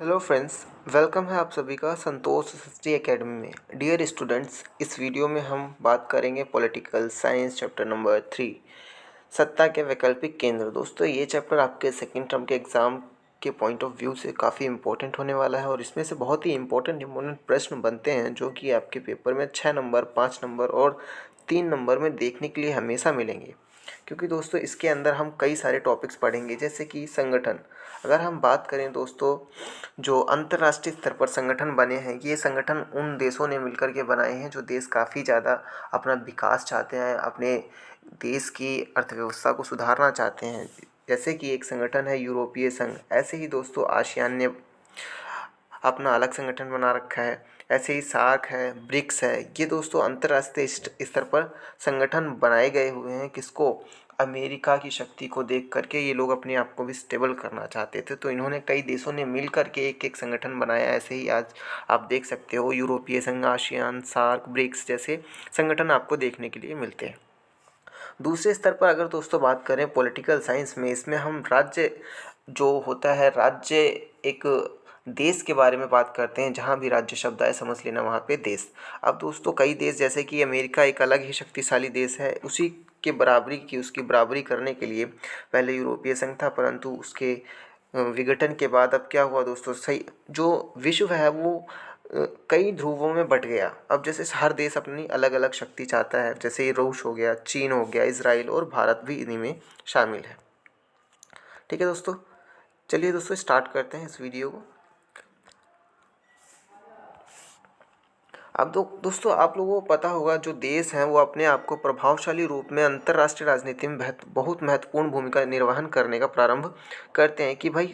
Hello friends, welcome है आप सभी का संतोष एसएसटी एकेडमी में। डियर स्टूडेंट्स, इस वीडियो में हम बात करेंगे पॉलिटिकल साइंस चैप्टर नंबर 3, सत्ता के वैकल्पिक केंद्र। दोस्तों, ये चैप्टर आपके सेकंड टर्म के एग्ज़ाम के पॉइंट ऑफ व्यू से काफ़ी इंपॉर्टेंट होने वाला है और इसमें से बहुत ही इंपॉर्टेंट प्रश्न बनते हैं जो कि आपके पेपर में 6 नंबर, 5 नंबर और 3 नंबर में देखने के लिए हमेशा मिलेंगे। क्योंकि दोस्तों इसके अंदर हम कई सारे टॉपिक्स पढ़ेंगे, जैसे कि संगठन। अगर हम बात करें दोस्तों, जो अंतर्राष्ट्रीय स्तर पर संगठन बने हैं, ये संगठन उन देशों ने मिलकर के बनाए हैं जो देश काफ़ी ज़्यादा अपना विकास चाहते हैं, अपने देश की अर्थव्यवस्था को सुधारना चाहते हैं। जैसे कि एक संगठन है यूरोपीय संघ, ऐसे ही दोस्तों आसियान ने अपना अलग संगठन बना रखा है। ऐसे ही सार्क है, ब्रिक्स है, ये दोस्तों अंतर्राष्ट्रीय स्तर पर संगठन बनाए गए हुए हैं। किसको? अमेरिका की शक्ति को देख करके ये लोग अपने आप को भी स्टेबल करना चाहते थे, तो इन्होंने कई देशों ने मिल करके एक एक संगठन बनाया। ऐसे ही आज आप देख सकते हो यूरोपीय संघ, आसियान, सार्क, ब्रिक्स जैसे संगठन आपको देखने के लिए मिलते हैं। दूसरे स्तर पर अगर दोस्तों बात करें पॉलिटिकल साइंस में, इसमें हम राज्य जो होता है, राज्य एक देश के बारे में बात करते हैं। जहाँ भी राज्य शब्द आए समझ लेना वहाँ पे देश। अब दोस्तों कई देश, जैसे कि अमेरिका एक अलग ही शक्तिशाली देश है, उसी के उसकी बराबरी करने के लिए पहले यूरोपीय संघ था, परंतु उसके विघटन के बाद अब क्या हुआ दोस्तों, सही जो विश्व है वो कई ध्रुवों में बँट गया। अब जैसे हर देश अपनी अलग अलग शक्ति चाहता है, जैसे ये रूस हो गया, चीन हो गया, इजराइल और भारत भी इन्हीं में शामिल है। ठीक है दोस्तों, चलिए दोस्तों स्टार्ट करते हैं इस वीडियो को। अब दोस्तों आप लोगों को पता होगा, जो देश हैं वो अपने आप को प्रभावशाली रूप में अंतर्राष्ट्रीय राजनीति में बहुत महत्वपूर्ण भूमिका निर्वहन करने का प्रारंभ करते हैं कि भाई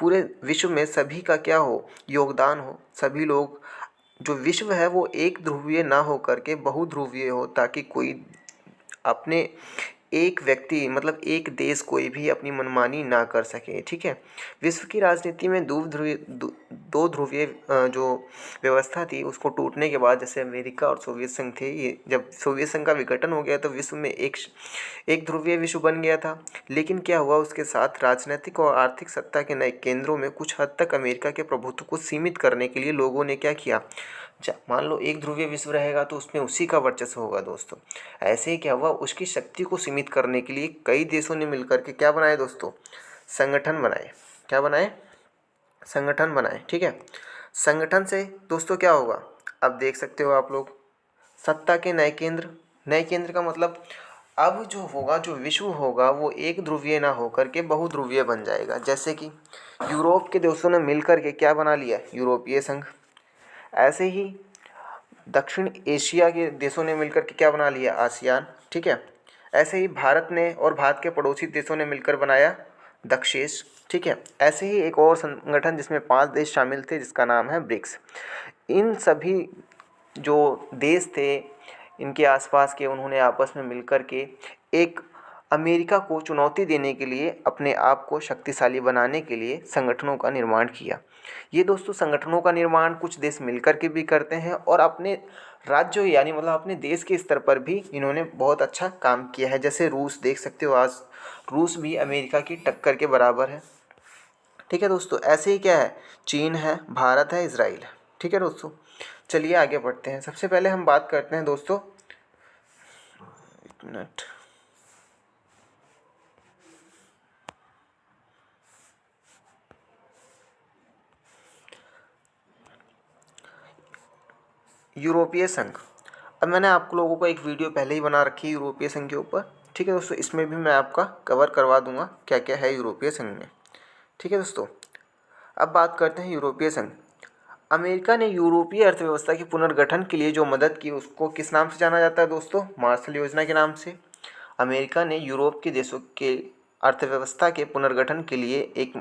पूरे विश्व में सभी का क्या हो, योगदान हो। सभी लोग, जो विश्व है वो एक ध्रुवीय ना हो करके बहुध्रुवीय हो, ताकि कोई अपने एक व्यक्ति मतलब एक देश कोई भी अपनी मनमानी ना कर सके। ठीक है, विश्व की राजनीति में दो ध्रुवीय जो व्यवस्था थी उसको टूटने के बाद, जैसे अमेरिका और सोवियत संघ थे, ये जब सोवियत संघ का विघटन हो गया तो विश्व में एक ध्रुवीय विश्व बन गया था। लेकिन क्या हुआ, उसके साथ राजनीतिक और आर्थिक सत्ता के नए केंद्रों में कुछ हद तक अमेरिका के प्रभुत्व को सीमित करने के लिए लोगों ने क्या किया, मान लो एक ध्रुवीय विश्व रहेगा तो उसमें उसी का वर्चस्व होगा दोस्तों। ऐसे ही क्या हुआ, उसकी शक्ति को सीमित करने के लिए कई देशों ने मिलकर के क्या बनाए दोस्तों, संगठन बनाए। क्या बनाए? संगठन बनाए। ठीक है, संगठन से दोस्तों क्या होगा, अब देख सकते हो आप लोग, सत्ता के नए केंद्र। नए केंद्र का मतलब अब जो होगा, जो विश्व होगा वो एक ध्रुवीय ना होकर के बहुध्रुवीय बन जाएगा। जैसे कि यूरोप के देशों ने मिलकर के क्या बना लिया, यूरोपीय संघ। ऐसे ही दक्षिण एशिया के देशों ने मिलकर के क्या बना लिया, आसियान। ठीक है, ऐसे ही भारत ने और भारत के पड़ोसी देशों ने मिलकर बनाया दक्षेश। ठीक है, ऐसे ही एक और संगठन जिसमें 5 देश शामिल थे जिसका नाम है ब्रिक्स। इन सभी जो देश थे, इनके आसपास के, उन्होंने आपस में मिलकर के एक अमेरिका को चुनौती देने के लिए, अपने आप को शक्तिशाली बनाने के लिए संगठनों का निर्माण किया। ये दोस्तों संगठनों का निर्माण कुछ देश मिलकर के भी करते हैं और अपने राज्यों यानी मतलब अपने देश के स्तर पर भी इन्होंने बहुत अच्छा काम किया है। जैसे रूस देख सकते हो, आज रूस भी अमेरिका की टक्कर के बराबर है। ठीक है दोस्तों, ऐसे ही क्या है, चीन है, भारत है, इजराइल है। ठीक है दोस्तों, चलिए आगे बढ़ते हैं। सबसे पहले हम बात करते हैं दोस्तों, एक मिनट, यूरोपीय संघ। अब मैंने आप लोगों को एक वीडियो पहले ही बना रखी है यूरोपीय संघ के ऊपर। ठीक है दोस्तों, इसमें भी मैं आपका कवर करवा दूंगा क्या क्या है यूरोपीय संघ में। ठीक है दोस्तों, अब बात करते हैं यूरोपीय संघ। अमेरिका ने यूरोपीय अर्थव्यवस्था के पुनर्गठन के लिए जो मदद की उसको किस नाम से जाना जाता है दोस्तों, मार्शल योजना के नाम से। अमेरिका ने यूरोप के देशों के अर्थव्यवस्था के पुनर्गठन के लिए एक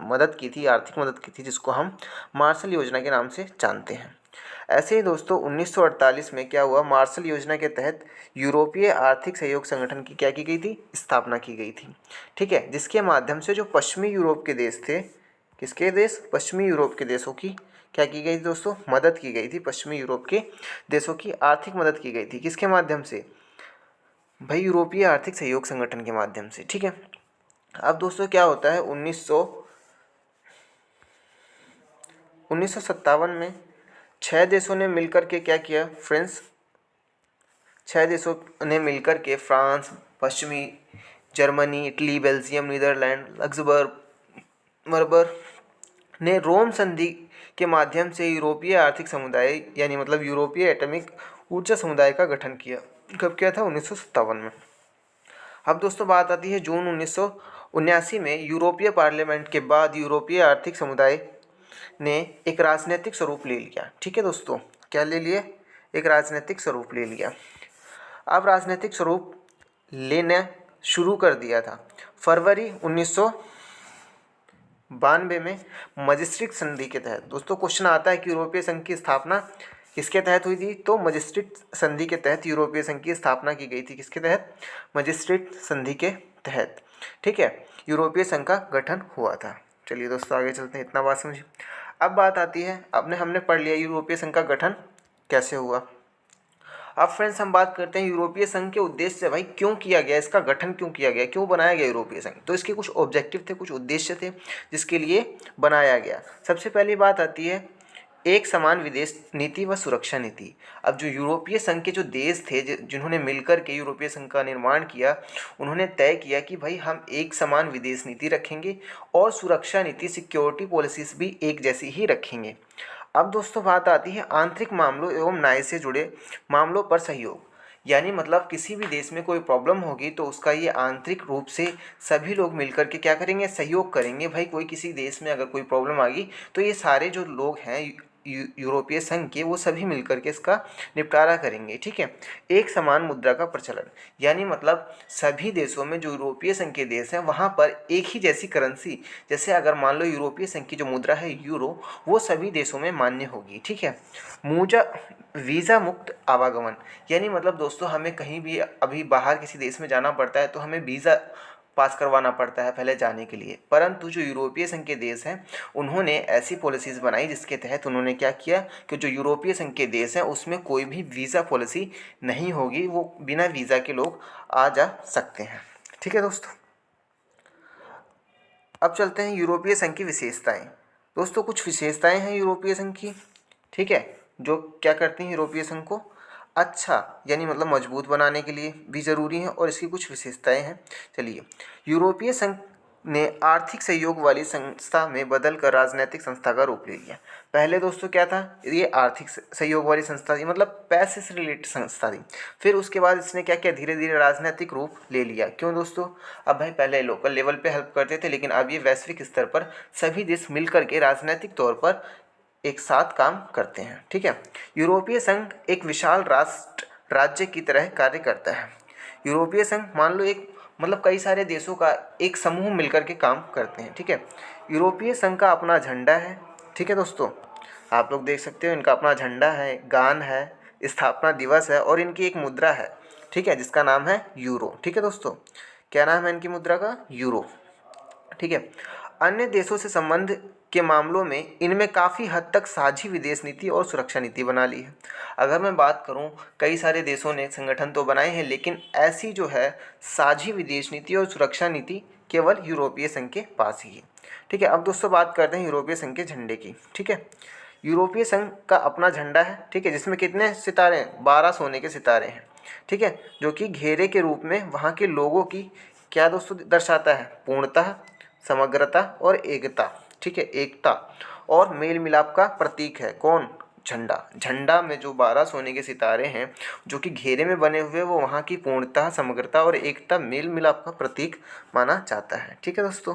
मदद की थी, आर्थिक मदद की थी, जिसको हम मार्शल योजना के नाम से जानते हैं। ऐसे ही दोस्तों 1948 में क्या हुआ, मार्शल योजना के तहत यूरोपीय आर्थिक सहयोग संगठन की क्या की गई थी, स्थापना की गई थी। ठीक है, जिसके माध्यम से जो पश्चिमी यूरोप के देश थे, किसके देश, पश्चिमी यूरोप के देशों की क्या की गई थी दोस्तों, मदद की गई थी। पश्चिमी यूरोप के देशों की आर्थिक मदद की गई थी, किसके माध्यम से भाई, यूरोपीय आर्थिक सहयोग संगठन के माध्यम से। ठीक है, अब दोस्तों क्या होता है, 1957 में 6 देशों ने मिलकर के क्या किया फ्रेंड्स, 6 देशों ने मिलकर के फ्रांस, पश्चिमी Germany, Italy, Belgium, Netherland, Luxembourg ने रोम संधि के माध्यम से यूरोपीय आर्थिक समुदाय यानी मतलब यूरोपीय एटॉमिक ऊर्जा समुदाय का गठन किया। कब किया था? 1957 में। अब दोस्तों बात आती है जून 1979 में यूरोपीय पार्लियामेंट के बाद यूरोपीय आर्थिक समुदाय ने एक राजनीतिक स्वरूप ले लिया। ठीक है दोस्तों, क्या ले लिया? एक राजनीतिक स्वरूप ले लिया। अब राजनीतिक स्वरूप लेना शुरू कर दिया था। फरवरी 1992 में मजिस्ट्रिक्ट संधि के तहत। दोस्तों क्वेश्चन आता है कि यूरोपीय संघ की स्थापना किसके तहत हुई थी? तो मजिस्ट्रिक्ट संधि के तहत यूरोपीय संघ की स्थापना की गई थी। किसके तहत? मजिस्ट्रिक्ट संधि के तहत। ठीक है, यूरोपीय संघ का गठन हुआ था। चलिए दोस्तों आगे चलते हैं, इतना बात समझिए। अब बात आती है, हमने पढ़ लिया यूरोपीय संघ का गठन कैसे हुआ। अब फ्रेंड्स हम बात करते हैं यूरोपीय संघ के उद्देश्य से, भाई क्यों किया गया, इसका गठन क्यों किया गया, क्यों बनाया गया यूरोपीय संघ। तो इसके कुछ ऑब्जेक्टिव थे, कुछ उद्देश्य थे जिसके लिए बनाया गया। सबसे पहली बात आती है एक समान विदेश नीति व सुरक्षा नीति। अब जो यूरोपीय संघ के जो देश थे जिन्होंने मिलकर के यूरोपीय संघ का निर्माण किया, उन्होंने तय किया कि भाई हम एक समान विदेश नीति रखेंगे और सुरक्षा नीति, सिक्योरिटी पॉलिसीज भी एक जैसी ही रखेंगे। अब दोस्तों बात आती है आंतरिक मामलों एवं न्याय से जुड़े मामलों पर सहयोग। यानी मतलब किसी भी देश में कोई प्रॉब्लम होगी तो उसका ये आंतरिक रूप से सभी लोग मिलकर के क्या करेंगे? सहयोग करेंगे। भाई कोई किसी देश में अगर कोई प्रॉब्लम आ गई तो ये सारे जो लोग हैं यूरोपीय संघ के, वो सभी मिलकर के इसका निपटारा करेंगे। ठीक है, एक समान मुद्रा का प्रचलन, यानी मतलब सभी देशों में जो यूरोपीय संघ के देश हैं वहाँ पर एक ही जैसी करेंसी, जैसे अगर मान लो यूरोपीय संघ की जो मुद्रा है यूरो, वो सभी देशों में मान्य होगी। ठीक है, वीज़ा मुक्त आवागमन, यानी मतलब दोस्तों हमें कहीं भी अभी बाहर किसी देश में जाना पड़ता है तो हमें वीज़ा पास करवाना पड़ता है पहले जाने के लिए, परंतु जो यूरोपीय संघ के देश हैं उन्होंने ऐसी पॉलिसीज़ बनाई जिसके तहत उन्होंने क्या किया कि जो यूरोपीय संघ के देश हैं उसमें कोई भी वीज़ा पॉलिसी नहीं होगी, वो बिना वीज़ा के लोग आ जा सकते हैं। ठीक है दोस्तों, अब चलते हैं यूरोपीय संघ की विशेषताएं। दोस्तों कुछ विशेषताएं हैं यूरोपीय संघ की। ठीक है, जो क्या करती हैं यूरोपीय संघ को अच्छा यानी मतलब मजबूत बनाने के लिए भी ज़रूरी है, और इसकी कुछ विशेषताएं हैं। चलिए, यूरोपीय संघ ने आर्थिक सहयोग वाली संस्था में बदलकर राजनीतिक संस्था का रूप ले लिया। पहले दोस्तों क्या था? ये आर्थिक सहयोग वाली संस्था थी, मतलब पैसे से रिलेटेड संस्था थी। फिर उसके बाद इसने क्या किया? धीरे धीरे राजनीतिक रूप ले लिया। क्यों दोस्तों? अब भाई पहले लोकल लेवल पे हेल्प करते थे, लेकिन अब ये वैश्विक स्तर पर सभी देश मिलकर के राजनीतिक तौर पर एक साथ काम करते हैं। ठीक है, यूरोपीय संघ एक विशाल राज्य की तरह कार्य करता है। यूरोपीय संघ मान लो एक मतलब कई सारे देशों का एक समूह मिलकर के काम करते हैं। ठीक है, यूरोपीय संघ का अपना झंडा है। ठीक है दोस्तों, आप लोग देख सकते हो इनका अपना झंडा है, गान है, स्थापना दिवस है और इनकी एक मुद्रा है। ठीक है, जिसका नाम है यूरो। ठीक है दोस्तों, क्या नाम है इनकी मुद्रा का? यूरो। ठीक है, अन्य देशों से संबंध के मामलों में इनमें काफ़ी हद तक साझी विदेश नीति और सुरक्षा नीति बना ली है। अगर मैं बात करूं, कई सारे देशों ने संगठन तो बनाए हैं, लेकिन ऐसी जो है साझी विदेश नीति और सुरक्षा नीति केवल यूरोपीय संघ के पास ही है। ठीक है, अब दोस्तों बात करते हैं यूरोपीय संघ के झंडे की। ठीक है, यूरोपीय संघ का अपना झंडा है। ठीक है, जिसमें कितने सितारे हैं? 12 सोने के सितारे हैं। ठीक है, जो कि घेरे के रूप में वहाँ के लोगों की क्या दोस्तों दर्शाता है? पूर्णता, समग्रता और एकता। ठीक है, एकता और मेल मिलाप का प्रतीक है। कौन? झंडा। झंडा में जो 12 सोने के सितारे हैं जो कि घेरे में बने हुए, वो वहाँ की पूर्णता, समग्रता और एकता, मेल मिलाप का प्रतीक माना जाता है। ठीक है दोस्तों,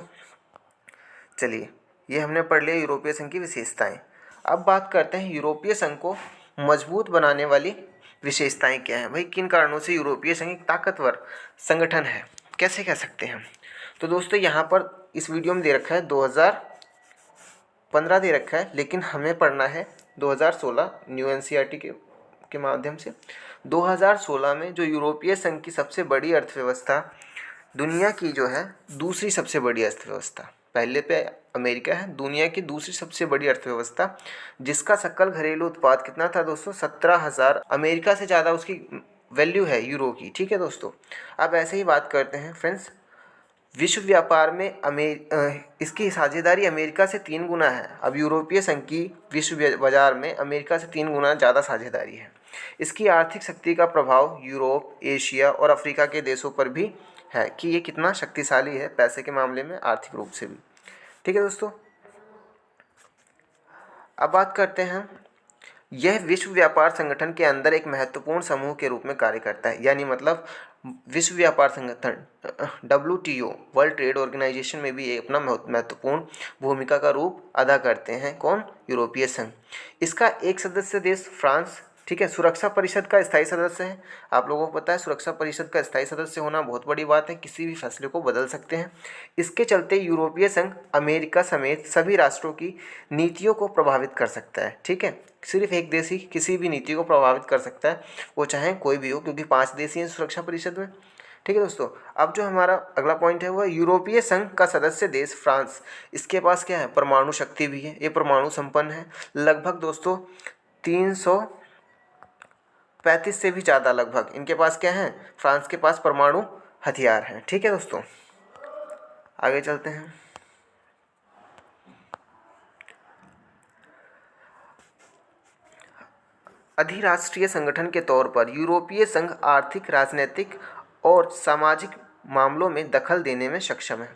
चलिए ये हमने पढ़ लिया यूरोपीय संघ की विशेषताएं। अब बात करते हैं यूरोपीय संघ को मजबूत बनाने वाली विशेषताएं क्या हैं। भाई किन कारणों से यूरोपीय संघ एक ताकतवर संगठन है, कैसे कह सकते हैं? तो दोस्तों यहाँ पर इस वीडियो में दे रखा है 2015 दे रखा है, लेकिन हमें पढ़ना है 2016 न्यू एनसीईआरटी के माध्यम से। 2016 में जो यूरोपीय संघ की सबसे बड़ी अर्थव्यवस्था, दुनिया की जो है दूसरी सबसे बड़ी अर्थव्यवस्था, पहले पे अमेरिका है, दुनिया की दूसरी सबसे बड़ी अर्थव्यवस्था, जिसका सकल घरेलू उत्पाद कितना था दोस्तों? 17,000। अमेरिका से ज़्यादा उसकी वैल्यू है यूरो की। ठीक है दोस्तों, अब ऐसे ही बात करते हैं फ्रेंड्स विश्व व्यापार में इसकी साझेदारी अमेरिका से 3 गुना है। अब यूरोपीय संघ की विश्व बाजार में अमेरिका से 3 गुना ज़्यादा साझेदारी है। इसकी आर्थिक शक्ति का प्रभाव यूरोप, एशिया और अफ्रीका के देशों पर भी है कि ये कितना शक्तिशाली है पैसे के मामले में, आर्थिक रूप से भी। ठीक है दोस्तों, अब बात करते हैं, यह विश्व व्यापार संगठन के अंदर एक महत्वपूर्ण समूह के रूप में कार्य करता है। यानी मतलब विश्व व्यापार संगठन WTO, वर्ल्ड ट्रेड ऑर्गेनाइजेशन में भी ये अपना महत्वपूर्ण भूमिका का रूप अदा करते हैं। कौन? यूरोपीय संघ। इसका एक सदस्य देश फ्रांस, ठीक है, सुरक्षा परिषद का स्थायी सदस्य है। आप लोगों को पता है सुरक्षा परिषद का स्थायी सदस्य होना बहुत बड़ी बात है, किसी भी फैसले को बदल सकते हैं। इसके चलते यूरोपीय संघ अमेरिका समेत सभी राष्ट्रों की नीतियों को प्रभावित कर सकता है। ठीक है, सिर्फ एक देश ही किसी भी नीति को प्रभावित कर सकता है, वो चाहे कोई भी हो, क्योंकि 5 देश ही हैं सुरक्षा परिषद में। ठीक है दोस्तों, अब जो हमारा अगला पॉइंट है वो है यूरोपीय संघ का सदस्य देश फ्रांस। इसके पास क्या है? परमाणु शक्ति भी है, ये परमाणु संपन्न है। लगभग दोस्तों 335 से भी ज़्यादा लगभग इनके पास क्या है? फ्रांस के पास परमाणु हथियार हैं। ठीक है दोस्तों, आगे चलते हैं। अधिराष्ट्रीय संगठन के तौर पर यूरोपीय संघ आर्थिक, राजनीतिक और सामाजिक मामलों में दखल देने में सक्षम है।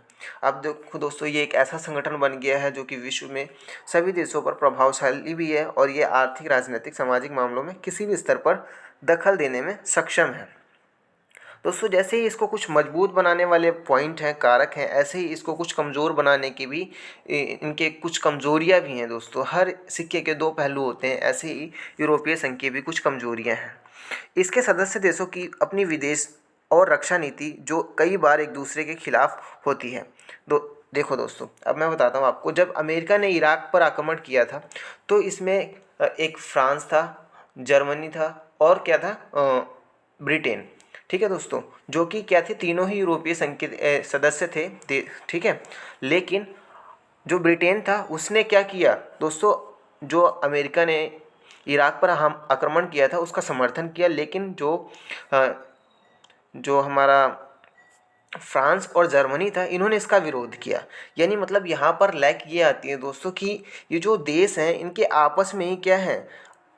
अब देखो दोस्तों, ये एक ऐसा संगठन बन गया है जो कि विश्व में सभी देशों पर प्रभावशाली भी है और ये आर्थिक, राजनीतिक, सामाजिक मामलों में किसी भी स्तर पर दखल देने में सक्षम है। दोस्तों, जैसे ही इसको कुछ मजबूत बनाने वाले पॉइंट हैं, कारक हैं, ऐसे ही इसको कुछ कमज़ोर बनाने की भी इनके कुछ कमज़ोरियाँ भी हैं। दोस्तों, हर सिक्के के 2 पहलू होते हैं, ऐसे ही यूरोपीय संघ की भी कुछ कमज़ोरियाँ हैं। इसके सदस्य देशों की अपनी विदेश और रक्षा नीति जो कई बार एक दूसरे के खिलाफ होती है। देखो दोस्तों, अब मैं बताता हूँ आपको, जब अमेरिका ने इराक पर आक्रमण किया था तो इसमें एक फ्रांस था, जर्मनी था और क्या था? ब्रिटेन। ठीक है दोस्तों, जो कि क्या थे? तीनों ही यूरोपीय संघ के सदस्य थे। ठीक है, लेकिन जो ब्रिटेन था उसने क्या किया दोस्तों? जो अमेरिका ने इराक पर हम आक्रमण किया था उसका समर्थन किया, लेकिन जो हमारा फ्रांस और जर्मनी था, इन्होंने इसका विरोध किया। यानी मतलब यहाँ पर लैक ये आती है दोस्तों कि ये जो देश हैं इनके आपस में ही क्या है?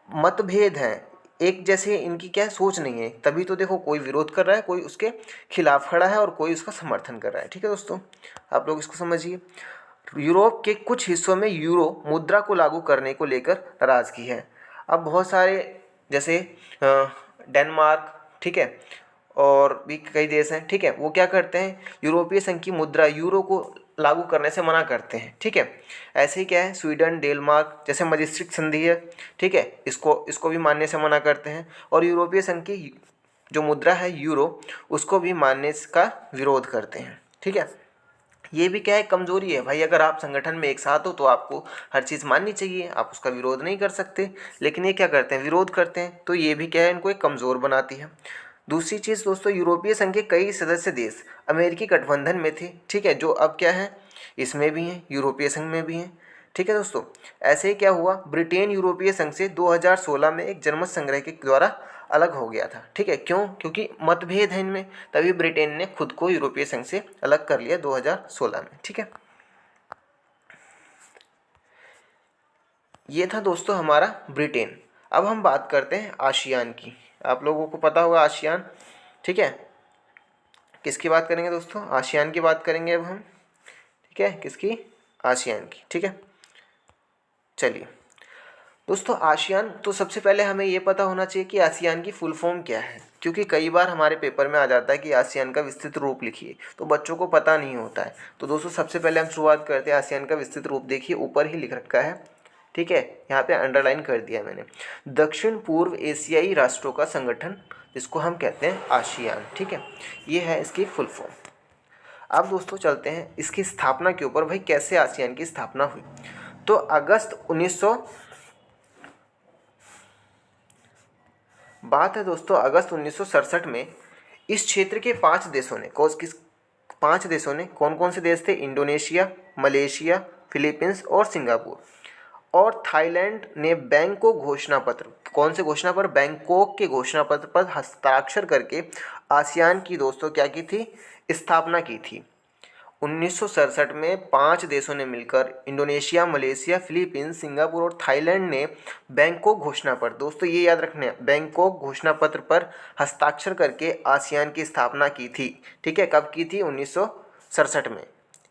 मतभेद हैं, एक जैसे इनकी क्या सोच नहीं है। तभी तो देखो, कोई विरोध कर रहा है, कोई उसके खिलाफ खड़ा है और कोई उसका समर्थन कर रहा है। ठीक है दोस्तों, आप लोग इसको समझिए। यूरोप के कुछ हिस्सों में यूरो मुद्रा को लागू करने को लेकर नाराजगी है। अब बहुत सारे जैसे डेनमार्क, ठीक है, और भी कई देश हैं, ठीक है, वो क्या करते हैं? यूरोपीय संघ की मुद्रा यूरो को लागू करने से मना करते हैं। ठीक है, ऐसे ही क्या है? स्वीडन, डेनमार्क जैसे मजिस्ट्रिक संधि है, ठीक है, इसको भी मानने से मना करते हैं और यूरोपीय संघ की जो मुद्रा है यूरो, उसको भी मानने का विरोध करते हैं। ठीक है, ये भी क्या है? कमजोरी है भाई। अगर आप संगठन में एक साथ हो तो आपको हर चीज़ माननी चाहिए, आप उसका विरोध नहीं कर सकते, लेकिन ये क्या करते हैं? विरोध करते हैं। तो ये भी क्या है? इनको एक कमज़ोर बनाती है। दूसरी चीज़ दोस्तों, यूरोपीय संघ के कई सदस्य देश अमेरिकी गठबंधन में थे, ठीक है, जो अब क्या है? इसमें भी हैं, यूरोपीय संघ में भी हैं। ठीक है दोस्तों, ऐसे ही क्या हुआ? ब्रिटेन यूरोपीय संघ से 2016 में एक जनमत संग्रह के द्वारा अलग हो गया था। ठीक है, क्यों? क्योंकि मतभेद है इनमें, तभी ब्रिटेन ने खुद को यूरोपीय संघ से अलग कर लिया 2016 में। ठीक है, ये था दोस्तों हमारा ब्रिटेन। अब हम बात करते हैं आसियान की। आप लोगों को पता होगा आसियान, ठीक है, किसकी बात करेंगे दोस्तों? आसियान की बात करेंगे अब हम। ठीक है, किसकी? आसियान की। ठीक है, चलिए दोस्तों, आसियान, तो सबसे पहले हमें ये पता होना चाहिए कि आसियान की फुल फॉर्म क्या है, क्योंकि कई बार हमारे पेपर में आ जाता है कि आसियान का विस्तृत रूप लिखिए, तो बच्चों को पता नहीं होता है। तो दोस्तों, सबसे पहले हम शुरुआत करते हैं। आसियान का विस्तृत रूप देखिए, ऊपर ही लिख रखा है, ठीक है, यहाँ पे अंडरलाइन कर दिया मैंने। दक्षिण पूर्व एशियाई राष्ट्रों का संगठन, जिसको हम कहते हैं आसियान। ठीक है, ये है इसकी फुल फॉर्म। अब दोस्तों चलते हैं इसकी स्थापना के ऊपर, भाई कैसे आसियान की स्थापना हुई। तो अगस्त 1900 बात है दोस्तों, अगस्त 1967 में इस क्षेत्र के 5 देशों ने, कौन कौन से देश थे? इंडोनेशिया, मलेशिया, फिलीपींस और सिंगापुर और थाईलैंड ने बैंकॉक घोषणा पत्र, कौन से घोषणा पर? बैंकॉक के घोषणा पत्र पर हस्ताक्षर करके आसियान की दोस्तों क्या की थी? स्थापना की थी। 1967 में 5 देशों ने मिलकर इंडोनेशिया, मलेशिया, फिलीपींस, सिंगापुर और थाईलैंड ने बैंकॉक घोषणा पर, दोस्तों ये याद रखना है, बैंकॉक घोषणा पत्र पर हस्ताक्षर करके आसियान की स्थापना की थी। ठीक है, कब की थी? 1967 में।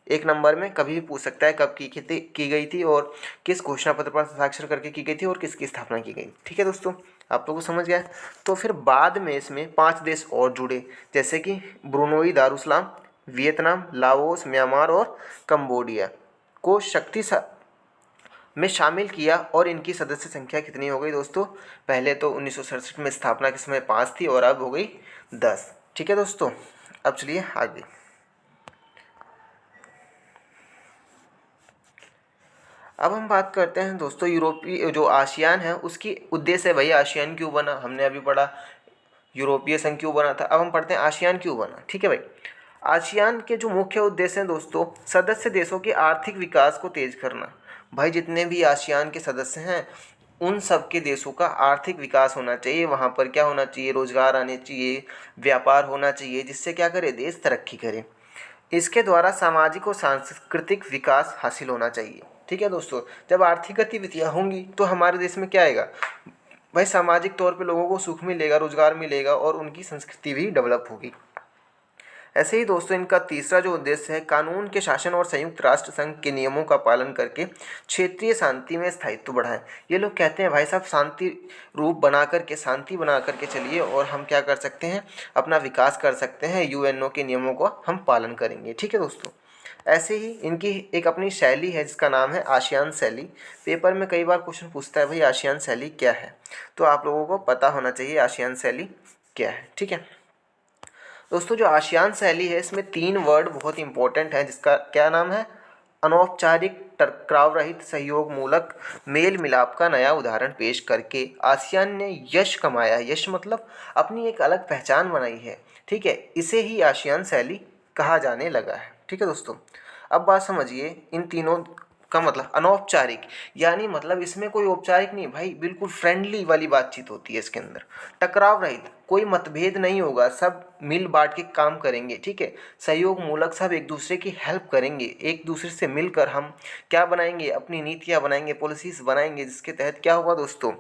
एक नंबर में कभी भी पूछ सकता है कब की गई थी और किस घोषणा पत्र पर हस्ताक्षर करके की गई थी और किसकी स्थापना की गई। ठीक है दोस्तों, आप लोगों को समझ गया। तो फिर बाद में इसमें 5 देश और जुड़े, जैसे कि Brunei Darussalam, Vietnam, Laos, Myanmar और कंबोडिया को में शामिल किया। और इनकी सदस्य संख्या कितनी हो गई दोस्तों? पहले तो 1967 में स्थापना के समय 5 थी और अब हो गई 10। ठीक है दोस्तों, अब चलिए आगे। अब हम बात करते हैं दोस्तों यूरोपीय जो आसियान है उसकी उद्देश्य है। भाई आसियान क्यों बना, हमने अभी पढ़ा यूरोपीय संघ क्यों बना था, अब हम पढ़ते हैं आसियान क्यों बना। ठीक है भाई, आसियान के जो मुख्य उद्देश्य हैं दोस्तों, सदस्य देशों के आर्थिक विकास को तेज करना। भाई जितने भी आसियान के सदस्य हैं उन सब के देशों का आर्थिक विकास होना चाहिए, वहाँ पर क्या होना चाहिए? रोजगार आने चाहिए, व्यापार होना चाहिए, जिससे क्या करे? देश तरक्की करे। इसके द्वारा सामाजिक और सांस्कृतिक विकास हासिल होना चाहिए। ठीक है दोस्तों, जब आर्थिक गतिविधियाँ होंगी तो हमारे देश में क्या आएगा? भाई सामाजिक तौर पे लोगों को सुख मिलेगा, रोजगार मिलेगा और उनकी संस्कृति भी डेवलप होगी। ऐसे ही दोस्तों इनका तीसरा जो उद्देश्य है, कानून के शासन और संयुक्त राष्ट्र संघ के नियमों का पालन करके क्षेत्रीय शांति में स्थायित्व बढ़ाएं। ये लोग कहते हैं भाई साहब शांति रूप बना करके, शांति बना करके चलिए और हम क्या कर सकते हैं? अपना विकास कर सकते हैं, यूएनओ के नियमों को हम पालन करेंगे। ठीक है दोस्तों, ऐसे ही इनकी एक अपनी शैली है जिसका नाम है आसियान शैली। पेपर में कई बार क्वेश्चन पूछता है भाई आसियान शैली क्या है, तो आप लोगों को पता होना चाहिए आसियान शैली क्या है। ठीक है दोस्तों, जो आसियान शैली है इसमें 3 वर्ड बहुत इंपॉर्टेंट है, जिसका क्या नाम है? अनौपचारिक, टकराव रहित, सहयोग मूलक, मेल मिलाप का नया उदाहरण पेश करके आसियान ने यश कमाया। यश मतलब अपनी एक अलग पहचान बनाई है। ठीक है, इसे ही आसियान शैली कहा जाने लगा है। ठीक है दोस्तों, अब बात समझिए, इन तीनों का मतलब अनौपचारिक यानी मतलब इसमें कोई औपचारिक नहीं भाई, बिल्कुल फ्रेंडली वाली बातचीत होती है इसके अंदर। टकराव रहित, कोई मतभेद नहीं होगा, सब मिल बांट के काम करेंगे। ठीक है, सहयोग मूलक, सब एक दूसरे की हेल्प करेंगे, एक दूसरे से मिलकर हम क्या बनाएंगे? अपनी नीतियाँ बनाएंगे, पॉलिसीज बनाएंगे, जिसके तहत क्या होगा दोस्तों?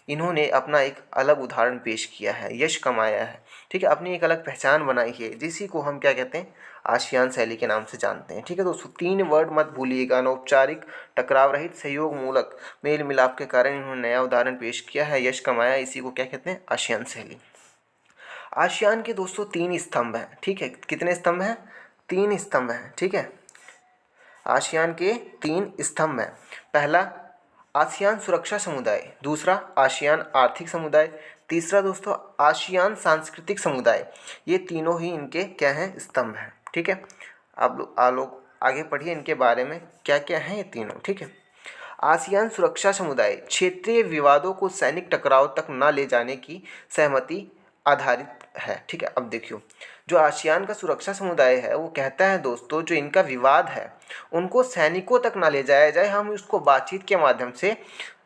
इन्होंने अपना एक अलग उदाहरण पेश किया है, यश कमाया है। ठीक है, अपनी एक अलग पहचान बनाई है, जिसी को हम क्या कहते हैं? आसियान शैली के नाम से जानते हैं। ठीक है दोस्तों, 3 वर्ड मत भूलिएगा, अनौपचारिक, टकराव रहित, सहयोग मूलक, मेल मिलाप के कारण इन्होंने नया उदाहरण पेश किया है, यश कमाया, इसी को क्या कहते हैं? आसियान शैली। आसियान के दोस्तों 3 स्तंभ हैं। ठीक है, कितने स्तंभ हैं? 3 स्तंभ हैं। ठीक है, आसियान के 3 स्तंभ हैं। पहला आसियान सुरक्षा समुदाय, दूसरा आसियान आर्थिक समुदाय, तीसरा दोस्तों आसियान सांस्कृतिक समुदाय। ये तीनों ही इनके क्या हैं? स्तंभ हैं। ठीक है, आप लोग आगे पढ़िए इनके बारे में क्या क्या हैं ये तीनों। ठीक है, आसियान सुरक्षा समुदाय क्षेत्रीय विवादों को सैनिक टकराव तक न ले जाने की सहमति आधारित है। ठीक है, अब देखियो, जो आसियान का सुरक्षा समुदाय है वो कहता है दोस्तों जो इनका विवाद है उनको सैनिकों तक ना ले जाया जाए, हम उसको बातचीत के माध्यम से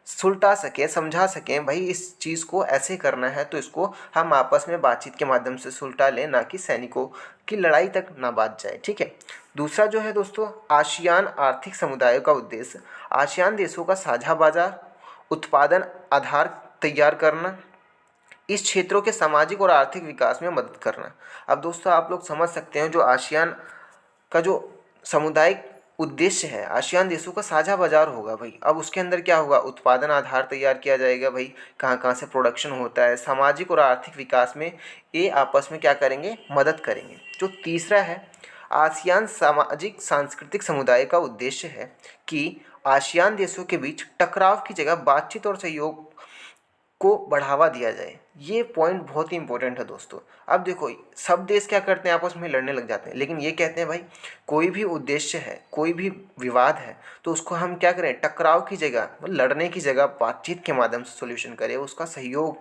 सुलझा सकें, समझा सकें। भाई इस चीज़ को ऐसे करना है तो इसको हम आपस में बातचीत के माध्यम से सुलझा लें, ना कि सैनिकों की लड़ाई तक ना बात जाए। ठीक है, दूसरा जो है दोस्तों आसियान आर्थिक समुदाय का उद्देश्य आसियान देशों का साझा बाजार, उत्पादन आधार तैयार करना, इस क्षेत्रों के सामाजिक और आर्थिक विकास में मदद करना। अब दोस्तों आप लोग समझ सकते हैं जो आसियान का जो सामुदायिक उद्देश्य है, आसियान देशों का साझा बाजार होगा भाई। अब उसके अंदर क्या होगा? उत्पादन आधार तैयार किया जाएगा भाई, कहाँ कहाँ से प्रोडक्शन होता है, सामाजिक और आर्थिक विकास में ये आपस में क्या करेंगे? मदद करेंगे। जो तीसरा है आसियान सामाजिक सांस्कृतिक समुदाय का उद्देश्य है कि आसियान देशों के बीच टकराव की जगह बातचीत और सहयोग को बढ़ावा दिया जाए। ये पॉइंट बहुत ही इंपॉर्टेंट है दोस्तों। अब देखो सब देश क्या करते हैं? आपस में लड़ने लग जाते हैं, लेकिन ये कहते हैं भाई कोई भी उद्देश्य है, कोई भी विवाद है तो उसको हम क्या करें? टकराव की जगह, मतलब लड़ने की जगह बातचीत के माध्यम से सॉल्यूशन करें, उसका सहयोग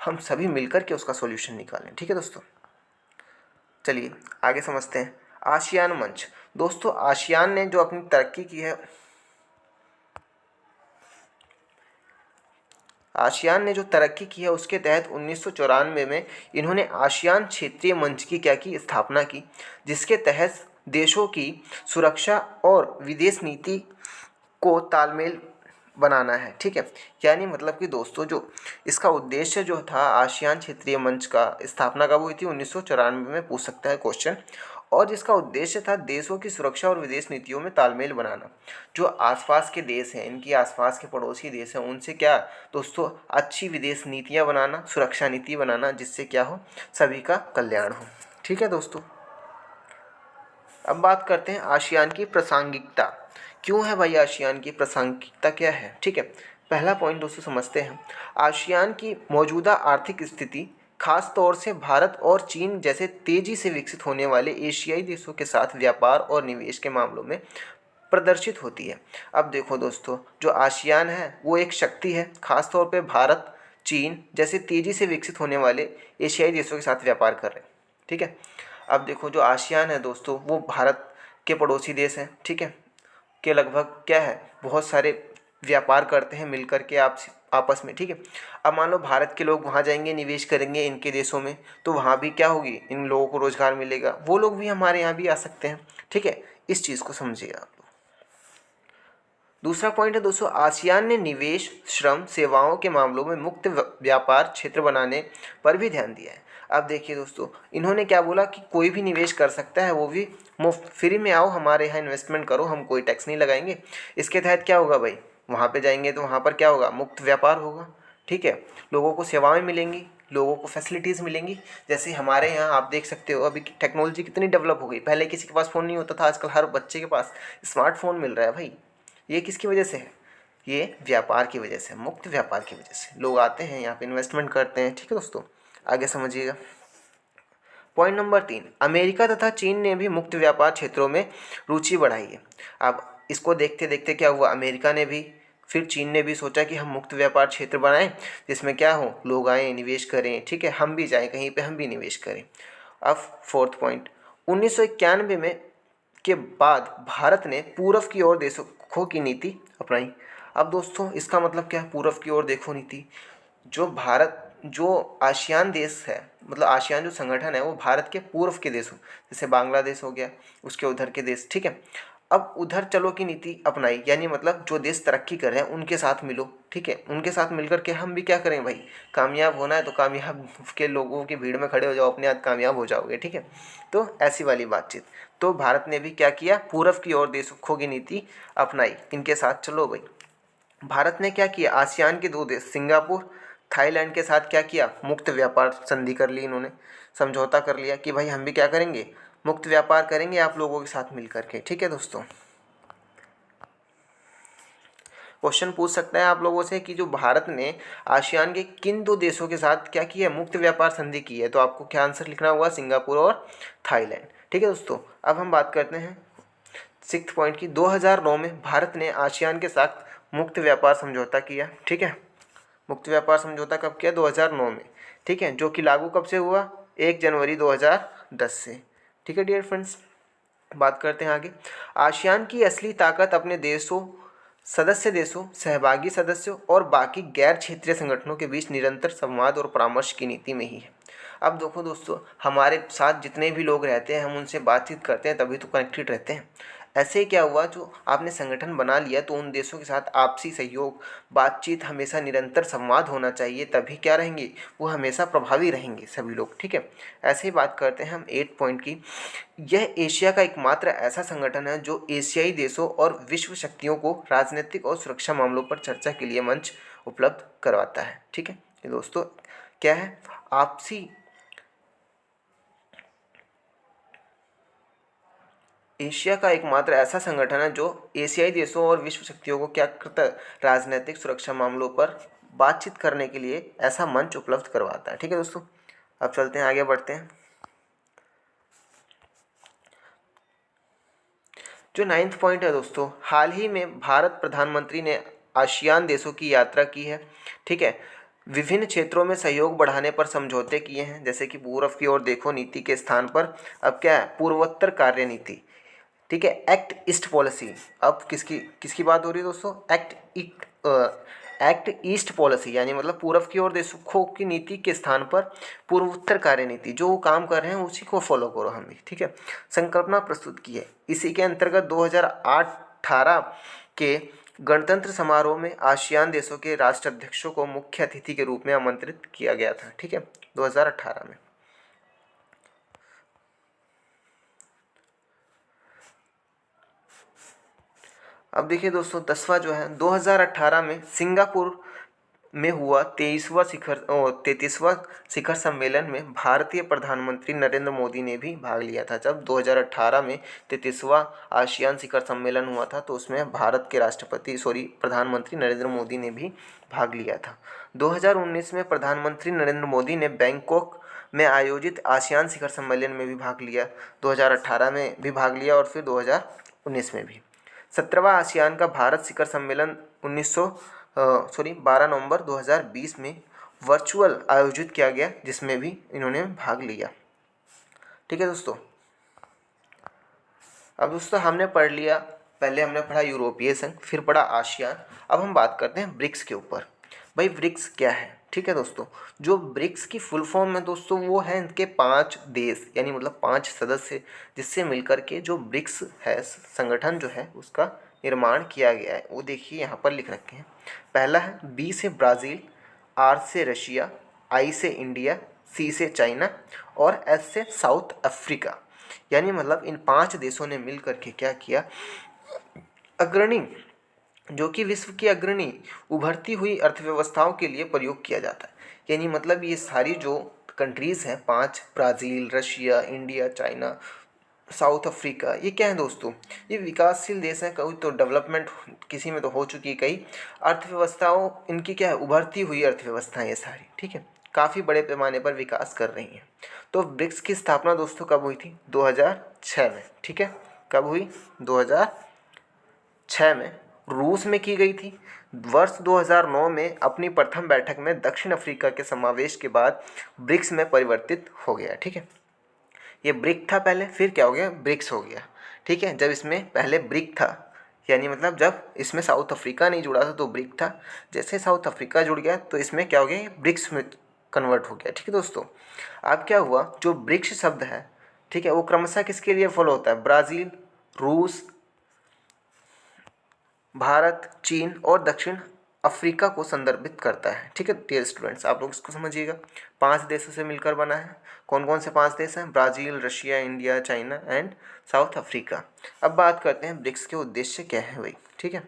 हम सभी मिलकर के उसका सॉल्यूशन निकालें। ठीक है दोस्तों, चलिए आगे समझते हैं। आसियान मंच, दोस्तों आसियान ने जो अपनी तरक्की की है, आसियान ने जो तरक्की की है उसके तहत 1994 में इन्होंने आसियान क्षेत्रीय मंच की क्या की? स्थापना की, जिसके तहत देशों की सुरक्षा और विदेश नीति को तालमेल बनाना है। ठीक है, यानी मतलब कि दोस्तों जो इसका उद्देश्य जो था आसियान क्षेत्रीय मंच का स्थापना कब हुई थी, 1994 में पूछ सकता है क्वेश्चन। और जिसका उद्देश्य था देशों की सुरक्षा और विदेश नीतियों में तालमेल बनाना। जो आसपास के देश हैं, इनकी आसपास के पड़ोसी देश हैं, उनसे क्या दोस्तों अच्छी विदेश नीतियां बनाना, सुरक्षा नीति बनाना, जिससे क्या हो, सभी का कल्याण हो। ठीक है दोस्तों, अब बात करते हैं आसियान की प्रासंगिकता। क्यों है भाई आसियान की प्रासंगिकता, क्या है? ठीक है, पहला पॉइंट दोस्तों समझते हैं। आसियान की मौजूदा आर्थिक स्थिति खास तौर से भारत और चीन जैसे तेजी से विकसित होने वाले एशियाई देशों के साथ व्यापार और निवेश के मामलों में प्रदर्शित होती है। अब देखो दोस्तों, जो आसियान है वो एक शक्ति है, खास तौर पे भारत, चीन जैसे तेजी से विकसित होने वाले एशियाई देशों के साथ व्यापार कर रहे हैं। ठीक है, अब देखो जो आसियान है दोस्तों वो भारत के पड़ोसी देश हैं। ठीक है, के लगभग क्या है, बहुत सारे व्यापार करते हैं मिलकर के आपस में। ठीक है, अब मान लो भारत के लोग वहाँ जाएंगे, निवेश करेंगे इनके देशों में, तो वहाँ भी क्या होगी, इन लोगों को रोजगार मिलेगा, वो लोग भी हमारे यहाँ भी आ सकते हैं। ठीक है, इस चीज़ को समझिएगा आप लोग। दूसरा पॉइंट है दोस्तों, आसियान ने निवेश, श्रम, सेवाओं के मामलों में मुक्त व्यापार क्षेत्र बनाने पर भी ध्यान दिया है। अब देखिए दोस्तों, इन्होंने क्या बोला कि कोई भी निवेश कर सकता है, वो भी मुफ्त, फ्री में आओ हमारे यहाँ इन्वेस्टमेंट करो, हम कोई टैक्स नहीं लगाएंगे। इसके तहत क्या होगा भाई, वहाँ पे जाएंगे तो वहाँ पर क्या होगा, मुक्त व्यापार होगा। ठीक है, लोगों को सेवाएं मिलेंगी, लोगों को फैसिलिटीज़ मिलेंगी। जैसे हमारे यहाँ आप देख सकते हो अभी टेक्नोलॉजी कितनी डेवलप हो गई, पहले किसी के पास फ़ोन नहीं होता था, आजकल हर बच्चे के पास स्मार्टफोन मिल रहा है भाई। ये किसकी वजह से है, ये व्यापार की वजह से, मुक्त व्यापार की वजह से। लोग आते हैं यहाँ पे इन्वेस्टमेंट करते हैं। ठीक है दोस्तों, आगे समझिएगा। पॉइंट नंबर 3, अमेरिका तथा चीन ने भी मुक्त व्यापार क्षेत्रों में रुचि बढ़ाई है। अब इसको देखते देखते क्या हुआ, अमेरिका ने भी, फिर चीन ने भी सोचा कि हम मुक्त व्यापार क्षेत्र बनाएं जिसमें क्या हो, लोग आएँ निवेश करें। ठीक है, हम भी जाएं कहीं पे, हम भी निवेश करें। अब फोर्थ पॉइंट, 1991 में के बाद भारत ने पूर्व की ओर देखो की नीति अपनाई। अब दोस्तों इसका मतलब क्या है, पूर्व की ओर देखो नीति? जो भारत, जो आसियान देश है, मतलब आसियान जो संगठन है वो भारत के पूर्व के देशों, जैसे बांग्लादेश हो गया, उसके उधर के देश। ठीक है, अब उधर चलो की नीति अपनाई, यानी मतलब जो देश तरक्की कर रहे हैं उनके साथ मिलो। ठीक है, उनके साथ मिलकर के हम भी क्या करें भाई, कामयाब होना है तो कामयाब के लोगों की भीड़ में खड़े हो जाओ, अपने आप कामयाब हो जाओगे। ठीक है, तो ऐसी वाली बातचीत। तो भारत ने भी क्या किया, पूर्व की ओर देशों की नीति अपनाई, इनके साथ चलो भाई। भारत ने क्या किया, आसियान के 2 देश सिंगापुर, थाईलैंड के साथ क्या किया, मुक्त व्यापार संधि कर ली, इन्होंने समझौता कर लिया कि भाई हम भी क्या करेंगे, मुक्त व्यापार करेंगे आप लोगों के साथ मिल करके। ठीक है दोस्तों, क्वेश्चन पूछ सकता है आप लोगों से कि जो भारत ने आसियान के किन 2 देशों के साथ क्या किया, मुक्त व्यापार संधि की है, तो आपको क्या आंसर लिखना होगा, सिंगापुर और थाईलैंड। ठीक है दोस्तों, अब हम बात करते हैं 6th पॉइंट की। 2009 में भारत ने आसियान के साथ मुक्त व्यापार समझौता किया। ठीक है, मुक्त व्यापार समझौता कब किया, 2009 में। ठीक है, जो कि लागू कब से हुआ, 1 जनवरी 2010 से। ठीक है डियर फ्रेंड्स, बात करते हैं आगे। आसियान की असली ताकत अपने देशों, सदस्य देशों, सहभागी सदस्यों और बाकी गैर क्षेत्रीय संगठनों के बीच निरंतर संवाद और परामर्श की नीति में ही है। अब देखो दोस्तों, हमारे साथ जितने भी लोग रहते हैं हम उनसे बातचीत करते हैं तभी तो कनेक्टेड रहते हैं। ऐसे ही क्या हुआ, जो आपने संगठन बना लिया तो उन देशों के साथ आपसी सहयोग, बातचीत, हमेशा निरंतर संवाद होना चाहिए, तभी क्या रहेंगे, वो हमेशा प्रभावी रहेंगे सभी लोग। ठीक है, ऐसे ही बात करते हैं हम 8 पॉइंट की। यह एशिया का एकमात्र ऐसा संगठन है जो एशियाई देशों और विश्व शक्तियों को राजनीतिक और सुरक्षा मामलों पर चर्चा के लिए मंच उपलब्ध करवाता है। ठीक है, ये दोस्तों क्या है, आपसी, एशिया का एकमात्र ऐसा संगठन है जो एशियाई देशों और विश्व शक्तियों को क्या करता है, राजनीतिक सुरक्षा मामलों पर बातचीत करने के लिए ऐसा मंच उपलब्ध करवाता है। ठीक है दोस्तों, अब चलते हैं आगे बढ़ते हैं। जो 9th पॉइंट है दोस्तों, हाल ही में भारत प्रधानमंत्री ने आसियान देशों की यात्रा की है। ठीक है, विभिन्न क्षेत्रों में सहयोग बढ़ाने पर समझौते किए हैं, जैसे कि पूर्व की ओर देखो नीति के स्थान पर अब क्या है, पूर्वोत्तर कार्य नीति। ठीक है, एक्ट ईस्ट पॉलिसी। अब किसकी किसकी बात हो रही है दोस्तों, एक्ट एक्ट ईस्ट पॉलिसी, यानी मतलब पूर्व की ओर देशों की नीति के स्थान पर पूर्वोत्तर कार्यनीति, जो वो काम कर रहे हैं उसी को फॉलो करो हम भी, ठीक है। संकल्पना प्रस्तुत की है। इसी के अंतर्गत 2008-18 के गणतंत्र समारोह में आसियान देशों के राष्ट्राध्यक्षों को मुख्य अतिथि के रूप में आमंत्रित किया गया था, ठीक है, 2018 में। अब देखिए दोस्तों, 10वां जो है 2018 में सिंगापुर में हुआ 33वां शिखर सम्मेलन में भारतीय प्रधानमंत्री नरेंद्र मोदी ने भी भाग लिया था। जब 2018 में 33वां आसियान शिखर सम्मेलन हुआ था तो उसमें भारत के प्रधानमंत्री नरेंद्र मोदी ने भी भाग लिया था। 2019 में प्रधानमंत्री नरेंद्र मोदी ने बैंकॉक में आयोजित आसियान शिखर सम्मेलन में भी भाग लिया, 2018 में भी भाग लिया और फिर 2019 में भी। 17वां आसियान का भारत शिखर सम्मेलन 12 नवंबर 2020 में वर्चुअल आयोजित किया गया, जिसमें भी इन्होंने भाग लिया, ठीक है दोस्तों। अब दोस्तों हमने पढ़ लिया, पहले हमने पढ़ा यूरोपीय संघ, फिर पढ़ा आसियान। अब हम बात करते हैं ब्रिक्स के ऊपर। भाई ब्रिक्स क्या है, ठीक है दोस्तों। जो ब्रिक्स की फुल फॉर्म है दोस्तों वो है इनके 5 देश, यानी मतलब 5 सदस्य, जिससे मिलकर के जो ब्रिक्स है संगठन जो है उसका निर्माण किया गया है। वो देखिए यहाँ पर लिख रखे हैं। पहला है बी से ब्राज़ील, आर से रशिया, आई से इंडिया, सी से चाइना और एस से साउथ अफ्रीका। यानी मतलब इन 5 देशों ने मिल करके क्या किया, अग्रणी, जो कि विश्व की अग्रणी उभरती हुई अर्थव्यवस्थाओं के लिए प्रयोग किया जाता है। यानी मतलब ये सारी जो कंट्रीज़ हैं 5, Brazil, Russia, India, China, south Africa, ये क्या है दोस्तों, ये विकासशील देश हैं। कहीं तो डेवलपमेंट किसी में तो हो चुकी है, कई अर्थव्यवस्थाओं इनकी क्या है, उभरती हुई अर्थव्यवस्थाएं ये सारी, ठीक है, काफ़ी बड़े पैमाने पर विकास कर रही हैं। तो ब्रिक्स की स्थापना दोस्तों कब हुई थी, 2006 में, ठीक है। कब हुई, 2006 में रूस में की गई थी। वर्ष 2009 में अपनी प्रथम बैठक में दक्षिण अफ्रीका के समावेश के बाद ब्रिक्स में परिवर्तित हो गया, ठीक है। ये ब्रिक था पहले, फिर क्या हो गया, ब्रिक्स हो गया, ठीक है। जब इसमें पहले ब्रिक था, यानी मतलब जब इसमें साउथ अफ्रीका नहीं जुड़ा था तो ब्रिक था। जैसे साउथ अफ्रीका जुड़ गया तो इसमें क्या हो गया, ब्रिक्स में कन्वर्ट हो गया, ठीक है दोस्तों। अब क्या हुआ, जो ब्रिक्स शब्द है, ठीक है, वो क्रमशः किसके लिए फॉलो होता है, ब्राज़ील, रूस, भारत, चीन और दक्षिण अफ्रीका को संदर्भित करता है, ठीक है डियर स्टूडेंट्स। आप लोग इसको समझिएगा। 5 देशों से मिलकर बना है। कौन कौन से 5 देश हैं, Brazil, Russia, India, China and south Africa. अब बात करते हैं ब्रिक्स के उद्देश्य क्या है भाई, ठीक है।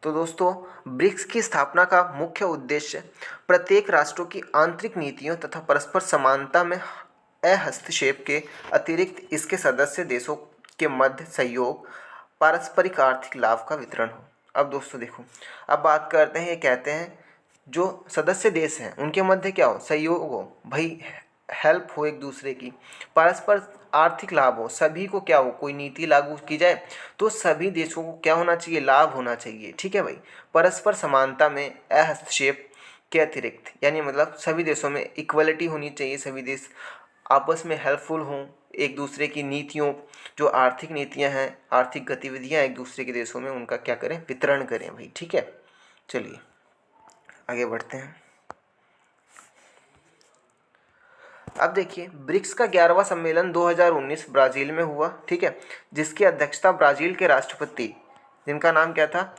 तो दोस्तों ब्रिक्स की स्थापना का मुख्य उद्देश्य प्रत्येक राष्ट्रों की आंतरिक नीतियों तथा परस्पर समानता में हस्तक्षेप के अतिरिक्त इसके सदस्य देशों के मध्य सहयोग, पारस्परिक आर्थिक लाभ का वितरण हो। अब दोस्तों देखो, अब बात करते हैं, ये कहते हैं जो सदस्य देश हैं उनके मध्य क्या हो, सहयोग हो, भाई हेल्प हो एक दूसरे की, परस्पर आर्थिक लाभ हो, सभी को क्या हो, कोई नीति लागू की जाए तो सभी देशों को क्या होना चाहिए, लाभ होना चाहिए, ठीक है भाई। परस्पर समानता में हस्तक्षेप के अतिरिक्त, यानी मतलब सभी देशों में इक्वलिटी होनी चाहिए, सभी देश आपस में हेल्पफुल हों, एक दूसरे की नीतियों, जो आर्थिक नीतियां हैं, आर्थिक गतिविधियां एक दूसरे के देशों में उनका क्या करें, वितरण करें भाई, ठीक है। चलिए आगे बढ़ते हैं। अब देखिए ब्रिक्स का 11वां सम्मेलन 2019 ब्राज़ील में हुआ, ठीक है, जिसकी अध्यक्षता ब्राज़ील के राष्ट्रपति, जिनका नाम क्या था,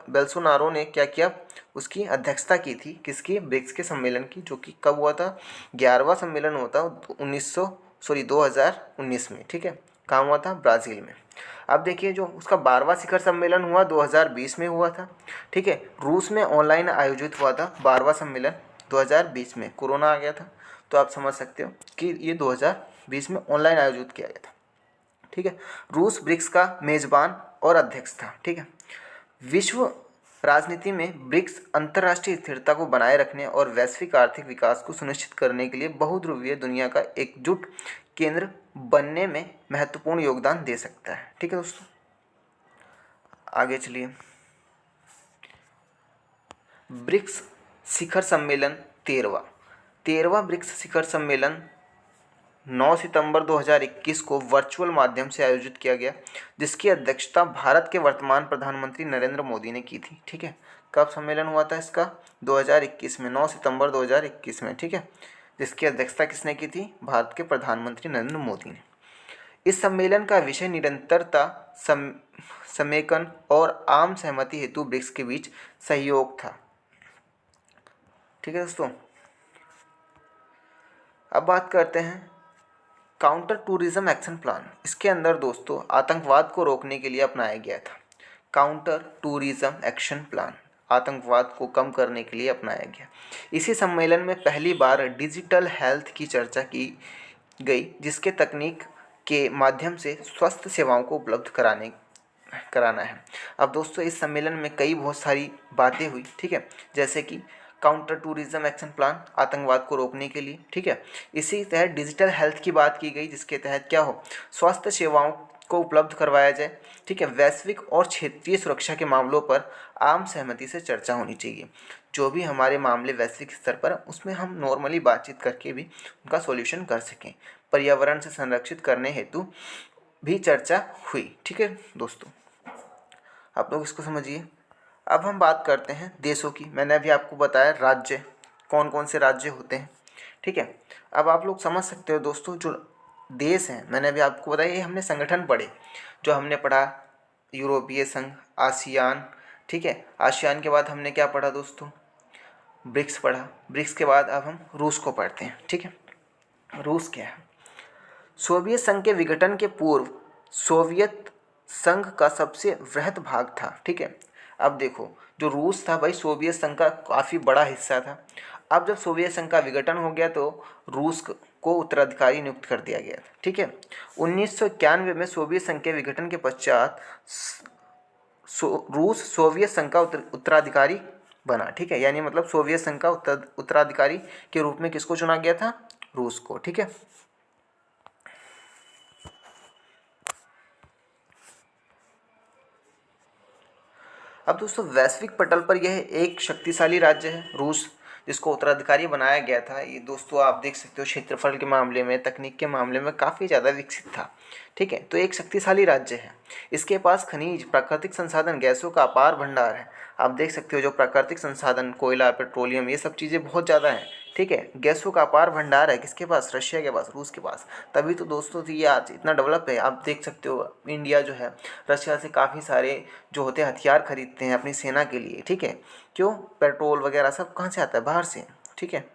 बेल्सोनारो ने क्या किया, उसकी अध्यक्षता की थी, किसकी, ब्रिक्स के सम्मेलन की, जो कि कब हुआ था, 11वां सम्मेलन हुआ था 2019 में, ठीक है। कहाँ हुआ था, ब्राज़ील में। अब देखिए जो उसका 12वां शिखर सम्मेलन हुआ 2020 में हुआ था, ठीक है। रूस में ऑनलाइन आयोजित हुआ था 12वां सम्मेलन 2020 में, कोरोना आ गया था तो आप समझ सकते हो कि ये 2020 में ऑनलाइन आयोजित किया गया था, ठीक है। रूस ब्रिक्स का मेज़बान और अध्यक्ष था, ठीक है। विश्व राजनीति में ब्रिक्स अंतर्राष्ट्रीय स्थिरता को बनाए रखने और वैश्विक आर्थिक विकास को सुनिश्चित करने के लिए बहुध्रुवीय दुनिया का एकजुट केंद्र बनने में महत्वपूर्ण योगदान दे सकता है, ठीक है दोस्तों। आगे चलिए, ब्रिक्स शिखर सम्मेलन 13वां ब्रिक्स शिखर सम्मेलन 9 सितंबर 2021 को वर्चुअल माध्यम से आयोजित किया गया, जिसकी अध्यक्षता भारत के वर्तमान प्रधानमंत्री नरेंद्र मोदी ने की थी। ठीक है, कब सम्मेलन हुआ था इसका? 2021 में, 9 सितंबर 2021 में। ठीक है, जिसकी अध्यक्षता किसने की थी? भारत के प्रधानमंत्री नरेंद्र मोदी ने। इस सम्मेलन का विषय निरंतरता, समेकन और आम सहमति हेतु ब्रिक्स के बीच सहयोग था। ठीक है दोस्तों, अब बात करते हैं काउंटर टूरिज्म एक्शन प्लान। इसके अंदर दोस्तों आतंकवाद को रोकने के लिए अपनाया गया था। काउंटर टूरिज्म एक्शन प्लान आतंकवाद को कम करने के लिए अपनाया गया। इसी सम्मेलन में पहली बार डिजिटल हेल्थ की चर्चा की गई, जिसके तकनीक के माध्यम से स्वास्थ्य सेवाओं को उपलब्ध कराना है। अब दोस्तों इस सम्मेलन में कई बहुत सारी बातें हुई। ठीक है, जैसे कि काउंटर टूरिज्म एक्शन प्लान आतंकवाद को रोकने के लिए। ठीक है, इसी तहत डिजिटल हेल्थ की बात की गई, जिसके तहत क्या हो, स्वास्थ्य सेवाओं को उपलब्ध करवाया जाए। ठीक है, वैश्विक और क्षेत्रीय सुरक्षा के मामलों पर आम सहमति से चर्चा होनी चाहिए। जो भी हमारे मामले वैश्विक स्तर पर उसमें हम नॉर्मली बातचीत करके भी उनका सॉल्यूशन कर सकें। पर्यावरण से संरक्षित करने हेतु भी चर्चा हुई। ठीक है दोस्तों, आप लोग इसको समझिए। अब हम बात करते हैं देशों की। मैंने अभी आपको बताया राज्य, कौन कौन से राज्य होते हैं। ठीक है, अब आप लोग समझ सकते हो दोस्तों, जो देश हैं, मैंने अभी आपको बताया, ये हमने संगठन पढ़े, जो हमने पढ़ा यूरोपीय संघ, आसियान। ठीक है, आसियान के बाद हमने क्या पढ़ा दोस्तों? ब्रिक्स पढ़ा। ब्रिक्स के बाद अब हम रूस को पढ़ते हैं। ठीक है, रूस क्या है? सोवियत संघ के विघटन के पूर्व सोवियत संघ का सबसे वृहद भाग था। ठीक है, अब देखो जो रूस था भाई सोवियत संघ का काफ़ी बड़ा हिस्सा था। अब जब सोवियत संघ का विघटन हो गया तो रूस को उत्तराधिकारी नियुक्त कर दिया गया था। ठीक है, 1991 में सोवियत संघ के विघटन के पश्चात रूस सोवियत संघ का उत्तराधिकारी बना। ठीक है, यानी मतलब सोवियत संघ का उत्तराधिकारी के रूप में किसको चुना गया था? रूस को। ठीक है, अब दोस्तों वैश्विक पटल पर यह एक शक्तिशाली राज्य है रूस, जिसको उत्तराधिकारी बनाया गया था। ये दोस्तों आप देख सकते हो क्षेत्रफल के मामले में, तकनीक के मामले में काफ़ी ज़्यादा विकसित था। ठीक है, तो एक शक्तिशाली राज्य है। इसके पास खनिज, प्राकृतिक संसाधन, गैसों का अपार भंडार है। आप देख सकते हो जो प्राकृतिक संसाधन, कोयला, पेट्रोलियम, ये सब चीज़ें बहुत ज़्यादा हैं। ठीक है, गैसों का अपार भंडार है किसके पास? रशिया के पास, रूस के पास। तभी तो दोस्तों ये आज इतना डेवलप है। आप देख सकते हो इंडिया जो है रशिया से काफ़ी सारे जो होते हैं हथियार खरीदते हैं अपनी सेना के लिए। ठीक है, क्यों? पेट्रोल वगैरह सब कहाँ से आता है? बाहर से। ठीक है,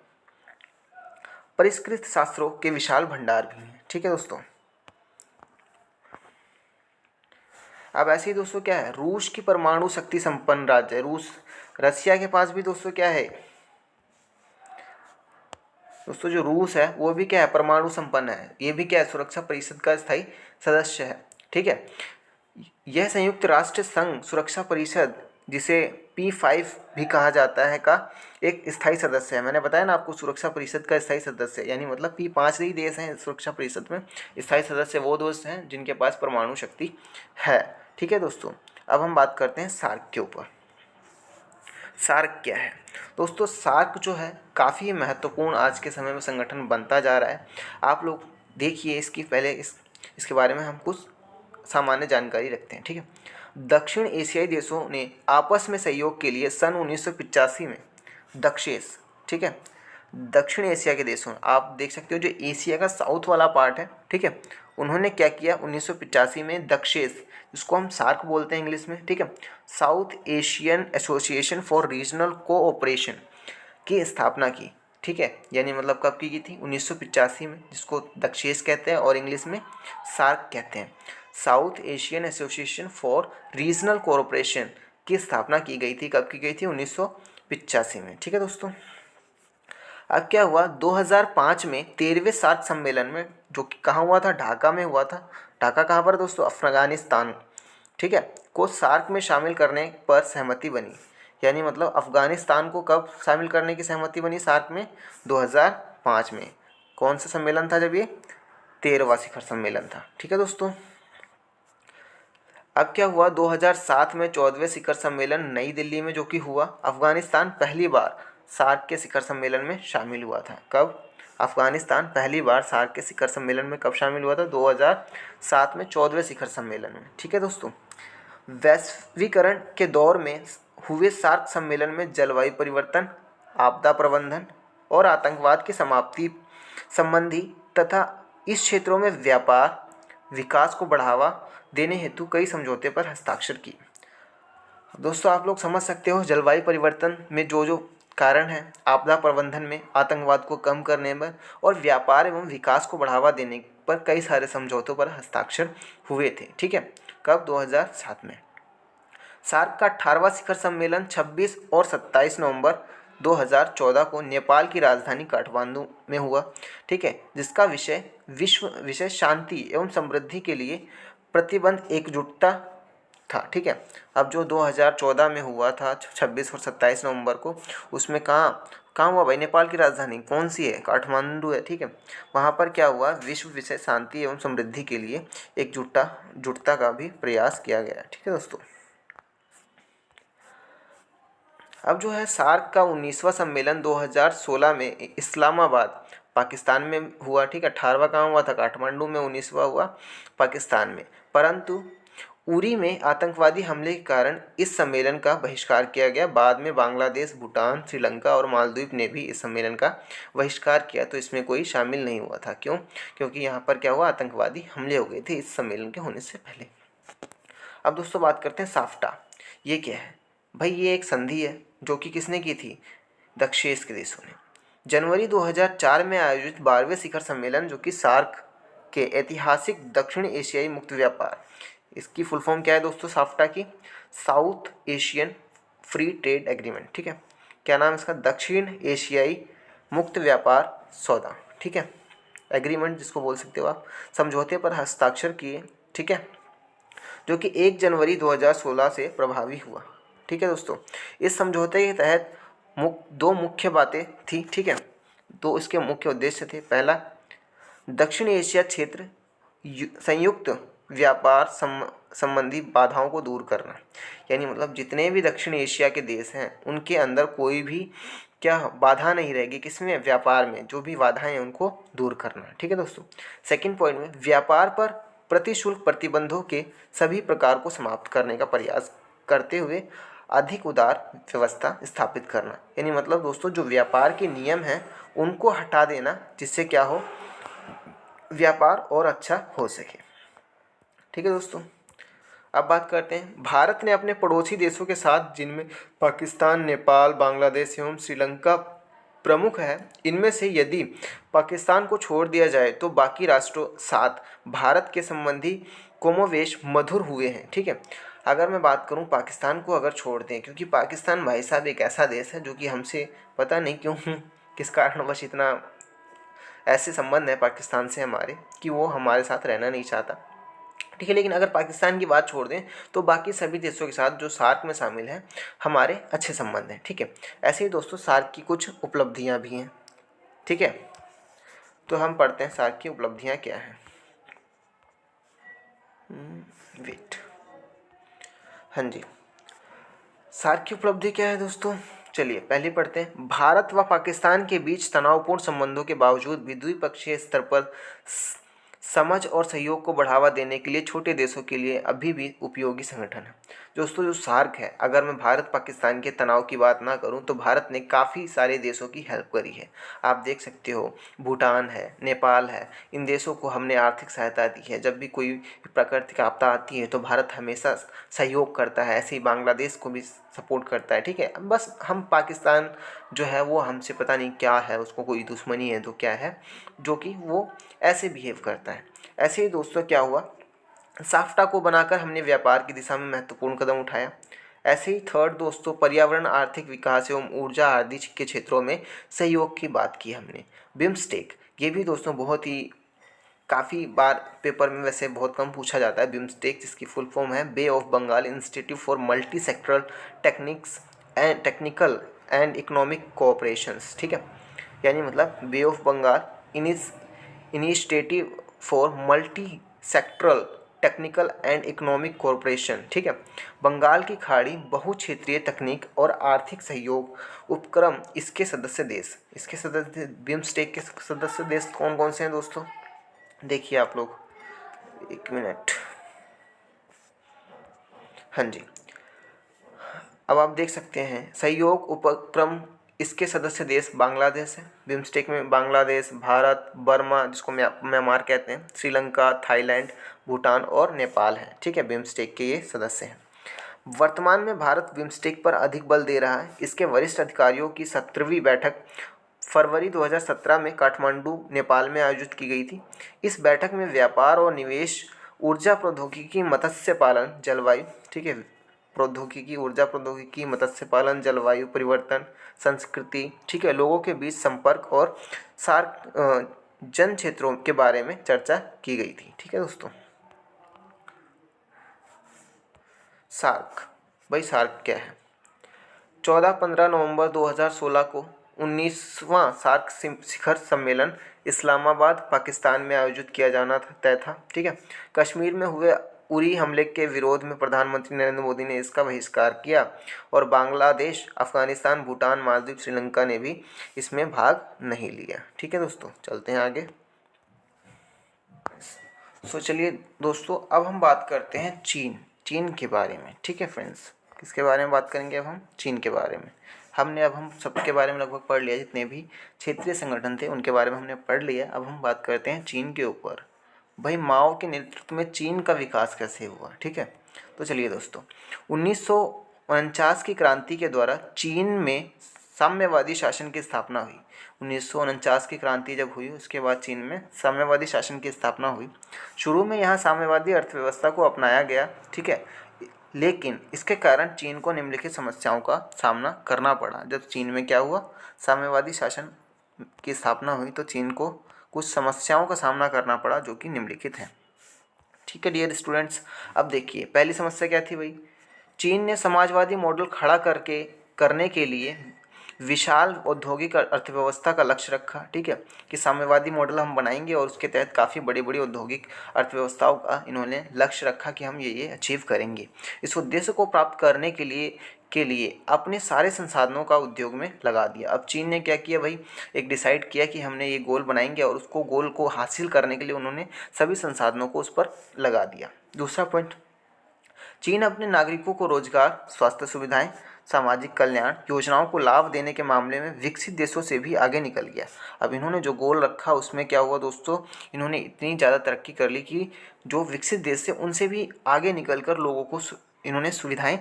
परिष्कृत शास्त्रों के विशाल भंडार भी हैं। ठीक है दोस्तों, अब ऐसे ही दोस्तों क्या है, रूस की परमाणु शक्ति संपन्न राज्य है रूस। रशिया के पास भी दोस्तों क्या है दोस्तों, जो रूस है वो भी क्या है? परमाणु संपन्न है। ये भी क्या है? सुरक्षा परिषद का स्थायी सदस्य है। ठीक है, यह संयुक्त राष्ट्र संघ सुरक्षा परिषद, जिसे P5 भी कहा जाता है, का एक स्थायी सदस्य है। मैंने बताया ना आपको, सुरक्षा परिषद का स्थायी सदस्य, यानी मतलब P5 ही देश हैं सुरक्षा परिषद में। स्थायी सदस्य वो देश हैं जिनके पास परमाणु शक्ति है। ठीक है दोस्तों, अब हम बात करते हैं सार्क के ऊपर। सार्क क्या है दोस्तों? सार्क जो है काफ़ी महत्वपूर्ण आज के समय में संगठन बनता जा रहा है। आप लोग देखिए इसकी पहले इसके बारे में हम कुछ सामान्य जानकारी रखते हैं। ठीक है, दक्षिण एशियाई देशों ने आपस में सहयोग के लिए सन 1985 में दक्षेस, ठीक है, दक्षिण एशिया के देशों, आप देख सकते हो जो एशिया का साउथ वाला पार्ट है, ठीक है, उन्होंने क्या किया 1985 में दक्षेस, जिसको हम सार्क बोलते हैं इंग्लिश में, ठीक है, south Asian association for regional cooperation की स्थापना की। ठीक है, यानी मतलब कब की गई थी? 1985 में, जिसको दक्षेस कहते हैं और इंग्लिश में सार्क कहते हैं। South Asian association for regional cooperation की स्थापना की गई थी। कब की गई थी? 1985 में। ठीक है दोस्तों, अब क्या हुआ 2005 में 13वें सार्क सम्मेलन में, जो कि कहाँ हुआ था? ढाका में हुआ था। ढाका कहाँ पर दोस्तों? अफगानिस्तान। ठीक है, को सार्क में शामिल करने पर सहमति बनी। यानी मतलब अफगानिस्तान को कब शामिल करने की सहमति बनी सार्क में? 2005 में। कौन सा सम्मेलन था जब ये? 13वां शिखर सम्मेलन था। ठीक है दोस्तों, अब क्या हुआ 2007 में 14वें शिखर सम्मेलन नई दिल्ली में जो कि हुआ, अफगानिस्तान पहली बार सार्क के शिखर सम्मेलन में शामिल हुआ था। कब? अफगानिस्तान पहली बार सार्क के शिखर सम्मेलन में कब शामिल हुआ था? 2007 में 14वें शिखर सम्मेलन में। ठीक है दोस्तों। वैश्वीकरण के दौर में हुए सार्क सम्मेलन में जलवायु परिवर्तन, आपदा प्रबंधन और आतंकवाद की समाप्ति संबंधी तथा इस क्षेत्रों में व्यापार विकास को बढ़ावा देने हेतु कई समझौते पर हस्ताक्षर किए। दोस्तों आप लोग समझ सकते हो जलवायु परिवर्तन में जो जो कारण है, आपदा प्रबंधन में, आतंकवाद को कम करने में और व्यापार एवं विकास को बढ़ावा देने पर कई सारे समझौतों पर हस्ताक्षर हुए थे। ठीक है, कब? 2007 में। सार्क का 18वां शिखर सम्मेलन 26 और 27 नवंबर 2014 को नेपाल की राजधानी काठमांडू में हुआ। ठीक है, जिसका विषय शांति एवं समृद्धि के लिए प्रतिबद्ध एकजुटता था। ठीक है, अब जो 2014 में हुआ था 26 और 27 नवंबर को, उसमें कहाँ हुआ भाई? नेपाल की राजधानी कौन सी है? काठमांडू है। ठीक है, वहाँ पर क्या हुआ? विश्व विषय शांति एवं समृद्धि के लिए एकजुटता का भी प्रयास किया गया। ठीक है दोस्तों। अब जो है सार्क का 19वां सम्मेलन 2016 में इस्लामाबाद पाकिस्तान में हुआ। ठीक है, 18वां कहाँ हुआ था? काठमांडू में। 19वां हुआ पाकिस्तान में। परंतु उरी में आतंकवादी हमले के कारण इस सम्मेलन का बहिष्कार किया गया। बाद में बांग्लादेश, भूटान, श्रीलंका और मालदीव ने भी इस सम्मेलन का बहिष्कार किया, तो इसमें कोई शामिल नहीं हुआ था। क्यों? क्योंकि यहाँ पर क्या हुआ? आतंकवादी हमले हो गए थे इस सम्मेलन के होने से पहले। अब दोस्तों बात करते हैं साफ्टा। ये क्या है भाई? ये एक संधि है जो कि किसने की थी? दक्षिण के देशों ने। जनवरी 2004 में आयोजित 12वें शिखर सम्मेलन जो कि सार्क के ऐतिहासिक दक्षिण एशियाई मुक्त व्यापार, इसकी फुल फॉर्म क्या है दोस्तों साफ्टा की? South Asian free trade agreement. ठीक है, क्या नाम इसका? दक्षिण एशियाई मुक्त व्यापार सौदा। ठीक है, एग्रीमेंट जिसको बोल सकते हो आप, समझौते पर हस्ताक्षर किए। ठीक है, जो कि 1 जनवरी 2016 से प्रभावी हुआ। ठीक है दोस्तों, इस समझौते के तहत दो मुख्य बातें थी। ठीक है, दो इसके मुख्य उद्देश्य थे। पहला, दक्षिण एशिया क्षेत्र संयुक्त व्यापार संबंधी बाधाओं को दूर करना, यानी मतलब जितने भी दक्षिण एशिया के देश हैं उनके अंदर कोई भी क्या बाधा नहीं रहेगी, किसमें? व्यापार में जो भी बाधाएं हैं उनको दूर करना। ठीक है दोस्तों। सेकंड पॉइंट में व्यापार पर प्रतिशुल्क प्रतिबंधों के सभी प्रकार को समाप्त करने का प्रयास करते हुए अधिक उदार व्यवस्था स्थापित करना, यानी मतलब दोस्तों जो व्यापार के नियम हैं उनको हटा देना, जिससे क्या हो? व्यापार और अच्छा हो सके। ठीक है दोस्तों। अब बात करते हैं, भारत ने अपने पड़ोसी देशों के साथ, जिनमें पाकिस्तान, नेपाल, बांग्लादेश एवं श्रीलंका प्रमुख है, इनमें से यदि पाकिस्तान को छोड़ दिया जाए तो बाकी राष्ट्रों साथ भारत के संबंधी कमोवेश मधुर हुए हैं। ठीक है, अगर मैं बात करूं पाकिस्तान को अगर छोड़ दें, क्योंकि पाकिस्तान भाई साहब एक ऐसा देश है जो कि हमसे पता नहीं क्यों किस कारणवश इतना ऐसे संबंध है पाकिस्तान से हमारे कि वो हमारे साथ रहना नहीं चाहता। ठीक है, लेकिन अगर पाकिस्तान की बात छोड़ दें तो बाकी सभी देशों के साथ जो सार्क में शामिल हैं हमारे अच्छे संबंध हैं। ठीक है, ऐसे ही दोस्तों सार्क की कुछ उपलब्धियां भी हैं। ठीक है, तो हम पढ़ते हैं सार्क की उपलब्धियां क्या हैं। वेट, हाँ जी, सार्क की उपलब्धि क्या है दोस्तों? चलिए पहले पढ़ते हैं। भारत व पाकिस्तान के बीच तनावपूर्ण संबंधों के बावजूद भी द्विपक्षीय स्तर पर समझ और सहयोग को बढ़ावा देने के लिए छोटे देशों के लिए अभी भी उपयोगी संगठन है। दोस्तों जो सार्क है, अगर मैं भारत पाकिस्तान के तनाव की बात ना करूं तो भारत ने काफ़ी सारे देशों की हेल्प करी है। आप देख सकते हो भूटान है, नेपाल है, इन देशों को हमने आर्थिक सहायता दी है। जब भी कोई प्राकृतिक आपदा आती है तो भारत हमेशा सहयोग करता है। ऐसे ही बांग्लादेश को भी सपोर्ट करता है। ठीक है, बस हम पाकिस्तान जो है वो हमसे पता नहीं क्या है, उसको कोई दुश्मनी है तो क्या है, जो कि वो ऐसे बिहेव करता है। ऐसे ही दोस्तों क्या हुआ, साफ्टा को बनाकर हमने व्यापार की दिशा में महत्वपूर्ण कदम उठाया। ऐसे ही थर्ड दोस्तों, पर्यावरण, आर्थिक विकास एवं ऊर्जा आदि के क्षेत्रों में सहयोग की बात की हमने। बिम्स्टेक, ये भी दोस्तों बहुत ही काफ़ी बार पेपर में वैसे बहुत कम पूछा जाता है। बिम्स्टेक जिसकी फुल फॉर्म है bay of Bengal institute for multi sectoral technical and economic cooperations. ठीक है, यानी मतलब bay of Bengal initiative for multi sectoral technical and economic cooperation, ठीक है। बंगाल की खाड़ी बहुक्षेत्रीय तकनीक और आर्थिक सहयोग उपक्रम इसके सदस्य देश, इसके सदस्य बिम्स्टेक के सदस्य देश कौन कौन से हैं दोस्तों? देखिए आप लोग, एक मिनट, हाँ जी, अब आप देख सकते हैं सहयोग उपक्रम इसके सदस्य देश बांग्लादेश है। बिम्स्टेक में बांग्लादेश, भारत, बर्मा जिसको म्यांमार कहते हैं, श्रीलंका, थाईलैंड, भूटान और नेपाल है, ठीक है। बिम्स्टेक के ये सदस्य हैं। वर्तमान में भारत बिम्स्टेक पर अधिक बल दे रहा है। इसके वरिष्ठ अधिकारियों की 17वीं बैठक फरवरी 2017 में काठमांडू, नेपाल में आयोजित की गई थी। इस बैठक में व्यापार और निवेश, ऊर्जा प्रौद्योगिकी, मत्स्य पालन, जलवायु, ठीक है, प्रौद्योगिकी, ऊर्जा प्रौद्योगिकी, मत्स्य पालन, जलवायु परिवर्तन, संस्कृति, ठीक है, लोगों के बीच संपर्क और सार्क जन क्षेत्रों के बारे में चर्चा की गई थी, ठीक है दोस्तों। सार्क, भाई सार्क क्या है? 14-15 नवंबर 2016 को 19वां सार्क शिखर सम्मेलन इस्लामाबाद, पाकिस्तान में आयोजित किया जाना तय था, ठीक है। कश्मीर में हुए उरी हमले के विरोध में प्रधानमंत्री नरेंद्र मोदी ने इसका बहिष्कार किया और बांग्लादेश, अफगानिस्तान, भूटान, मालदीव, श्रीलंका ने भी इसमें भाग नहीं लिया, ठीक है दोस्तों। चलते हैं आगे। चलिए दोस्तों, अब हम बात करते हैं चीन के बारे में, ठीक है फ्रेंड्स। किसके बारे में बात करेंगे अब हम? चीन के बारे में। हम सबके बारे में लगभग पढ़ लिया, जितने भी क्षेत्रीय संगठन थे उनके बारे में हमने पढ़ लिया। अब हम बात करते हैं चीन के ऊपर। भाई माओ के नेतृत्व में चीन का विकास कैसे हुआ, ठीक है। तो चलिए दोस्तों, 1949 की क्रांति के द्वारा चीन में साम्यवादी शासन की स्थापना हुई। 1949 की क्रांति जब हुई उसके बाद चीन में साम्यवादी शासन की स्थापना हुई। शुरू में यहाँ साम्यवादी अर्थव्यवस्था को अपनाया गया, ठीक है, लेकिन इसके कारण चीन को निम्नलिखित समस्याओं का सामना करना पड़ा। जब चीन में क्या हुआ, साम्यवादी शासन की स्थापना हुई, तो चीन को कुछ समस्याओं का सामना करना पड़ा जो कि निम्नलिखित हैं, ठीक है डियर स्टूडेंट्स। अब देखिए, पहली समस्या क्या थी भाई? चीन ने समाजवादी मॉडल खड़ा करने के लिए विशाल औद्योगिक अर्थव्यवस्था का लक्ष्य रखा, ठीक है, कि साम्यवादी मॉडल हम बनाएंगे और उसके तहत काफ़ी बड़ी बड़ी औद्योगिक अर्थव्यवस्थाओं का इन्होंने लक्ष्य रखा कि हम ये अचीव करेंगे। इस उद्देश्य को प्राप्त करने के लिए अपने सारे संसाधनों का उद्योग में लगा दिया। अब चीन ने क्या किया भाई, एक डिसाइड किया कि हमने ये गोल बनाएंगे और उसको गोल को हासिल करने के लिए उन्होंने सभी संसाधनों को उस पर लगा दिया। दूसरा पॉइंट, चीन अपने नागरिकों को रोजगार, स्वास्थ्य सुविधाएं, सामाजिक कल्याण योजनाओं को लाभ देने के मामले में विकसित देशों से भी आगे निकल गया। अब इन्होंने जो गोल रखा उसमें क्या हुआ दोस्तों, इन्होंने इतनी ज़्यादा तरक्की कर ली कि जो विकसित देश थे उनसे भी आगे निकलकर लोगों को इन्होंने सुविधाएं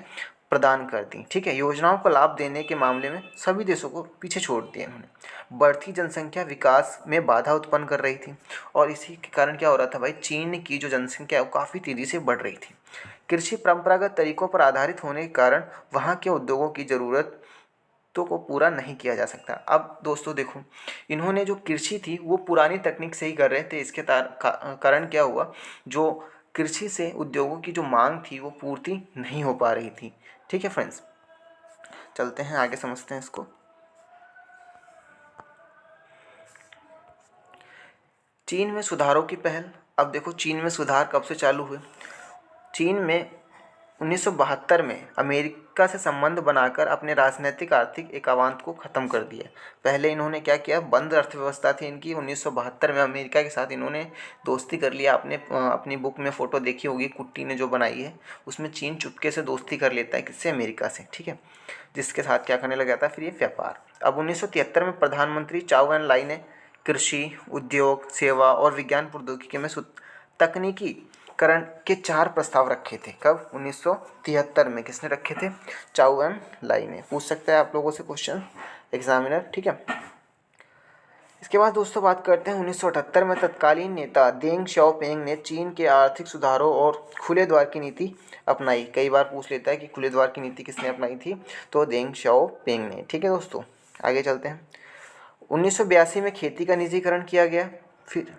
प्रदान कर दी, ठीक है। योजनाओं का लाभ देने के मामले में सभी देशों को पीछे छोड़ दिया इन्होंने। बढ़ती जनसंख्या विकास में बाधा उत्पन्न कर रही थी और इसी के कारण क्या हो रहा था भाई, चीन की जो जनसंख्या है वो काफ़ी तेज़ी से बढ़ रही थी। कृषि परंपरागत तरीकों पर आधारित होने के कारण वहाँ के उद्योगों की ज़रूरतों को पूरा नहीं किया जा सकता। अब दोस्तों देखो, इन्होंने जो कृषि थी वो पुरानी तकनीक से ही कर रहे थे। इसके कारण क्या हुआ, जो कृषि से उद्योगों की जो मांग थी वो पूर्ति नहीं हो पा रही थी, ठीक है फ्रेंड्स। चलते हैं आगे, समझते हैं इसको। चीन में सुधारों की पहल। अब देखो, चीन में सुधार कब से चालू हुए? चीन में 1972 में अमेरिका से संबंध बनाकर अपने राजनीतिक आर्थिक एकांत को ख़त्म कर दिया। पहले इन्होंने क्या किया, बंद अर्थव्यवस्था थी इनकी। 1972 में अमेरिका के साथ इन्होंने दोस्ती कर लिया। आपने अपनी बुक में फ़ोटो देखी होगी, कुट्टी ने जो बनाई है उसमें चीन चुपके से दोस्ती कर लेता है, किससे? अमेरिका से, ठीक है, जिसके साथ क्या करने लग जाता है फिर ये व्यापार। अब 1973 में प्रधानमंत्री चाउ एन लाई ने कृषि, उद्योग, सेवा और विज्ञान प्रौद्योगिकी में तकनीकी करण के 4 प्रस्ताव रखे थे। कब? 1973 में। किसने रखे थे? चाउ एन लाई ने। पूछ सकता है आप लोगों से क्वेश्चन एग्जामिनर, ठीक है। इसके बाद दोस्तों बात करते हैं 1978 में तत्कालीन नेता देंग शाओपिंग ने चीन के आर्थिक सुधारों और खुले द्वार की नीति अपनाई। कई बार पूछ लेता है कि खुले द्वार की नीति किसने अपनाई थी, तो देंग शाओपिंग ने, ठीक है दोस्तों। आगे चलते हैं। 1982 में खेती का निजीकरण किया गया। फिर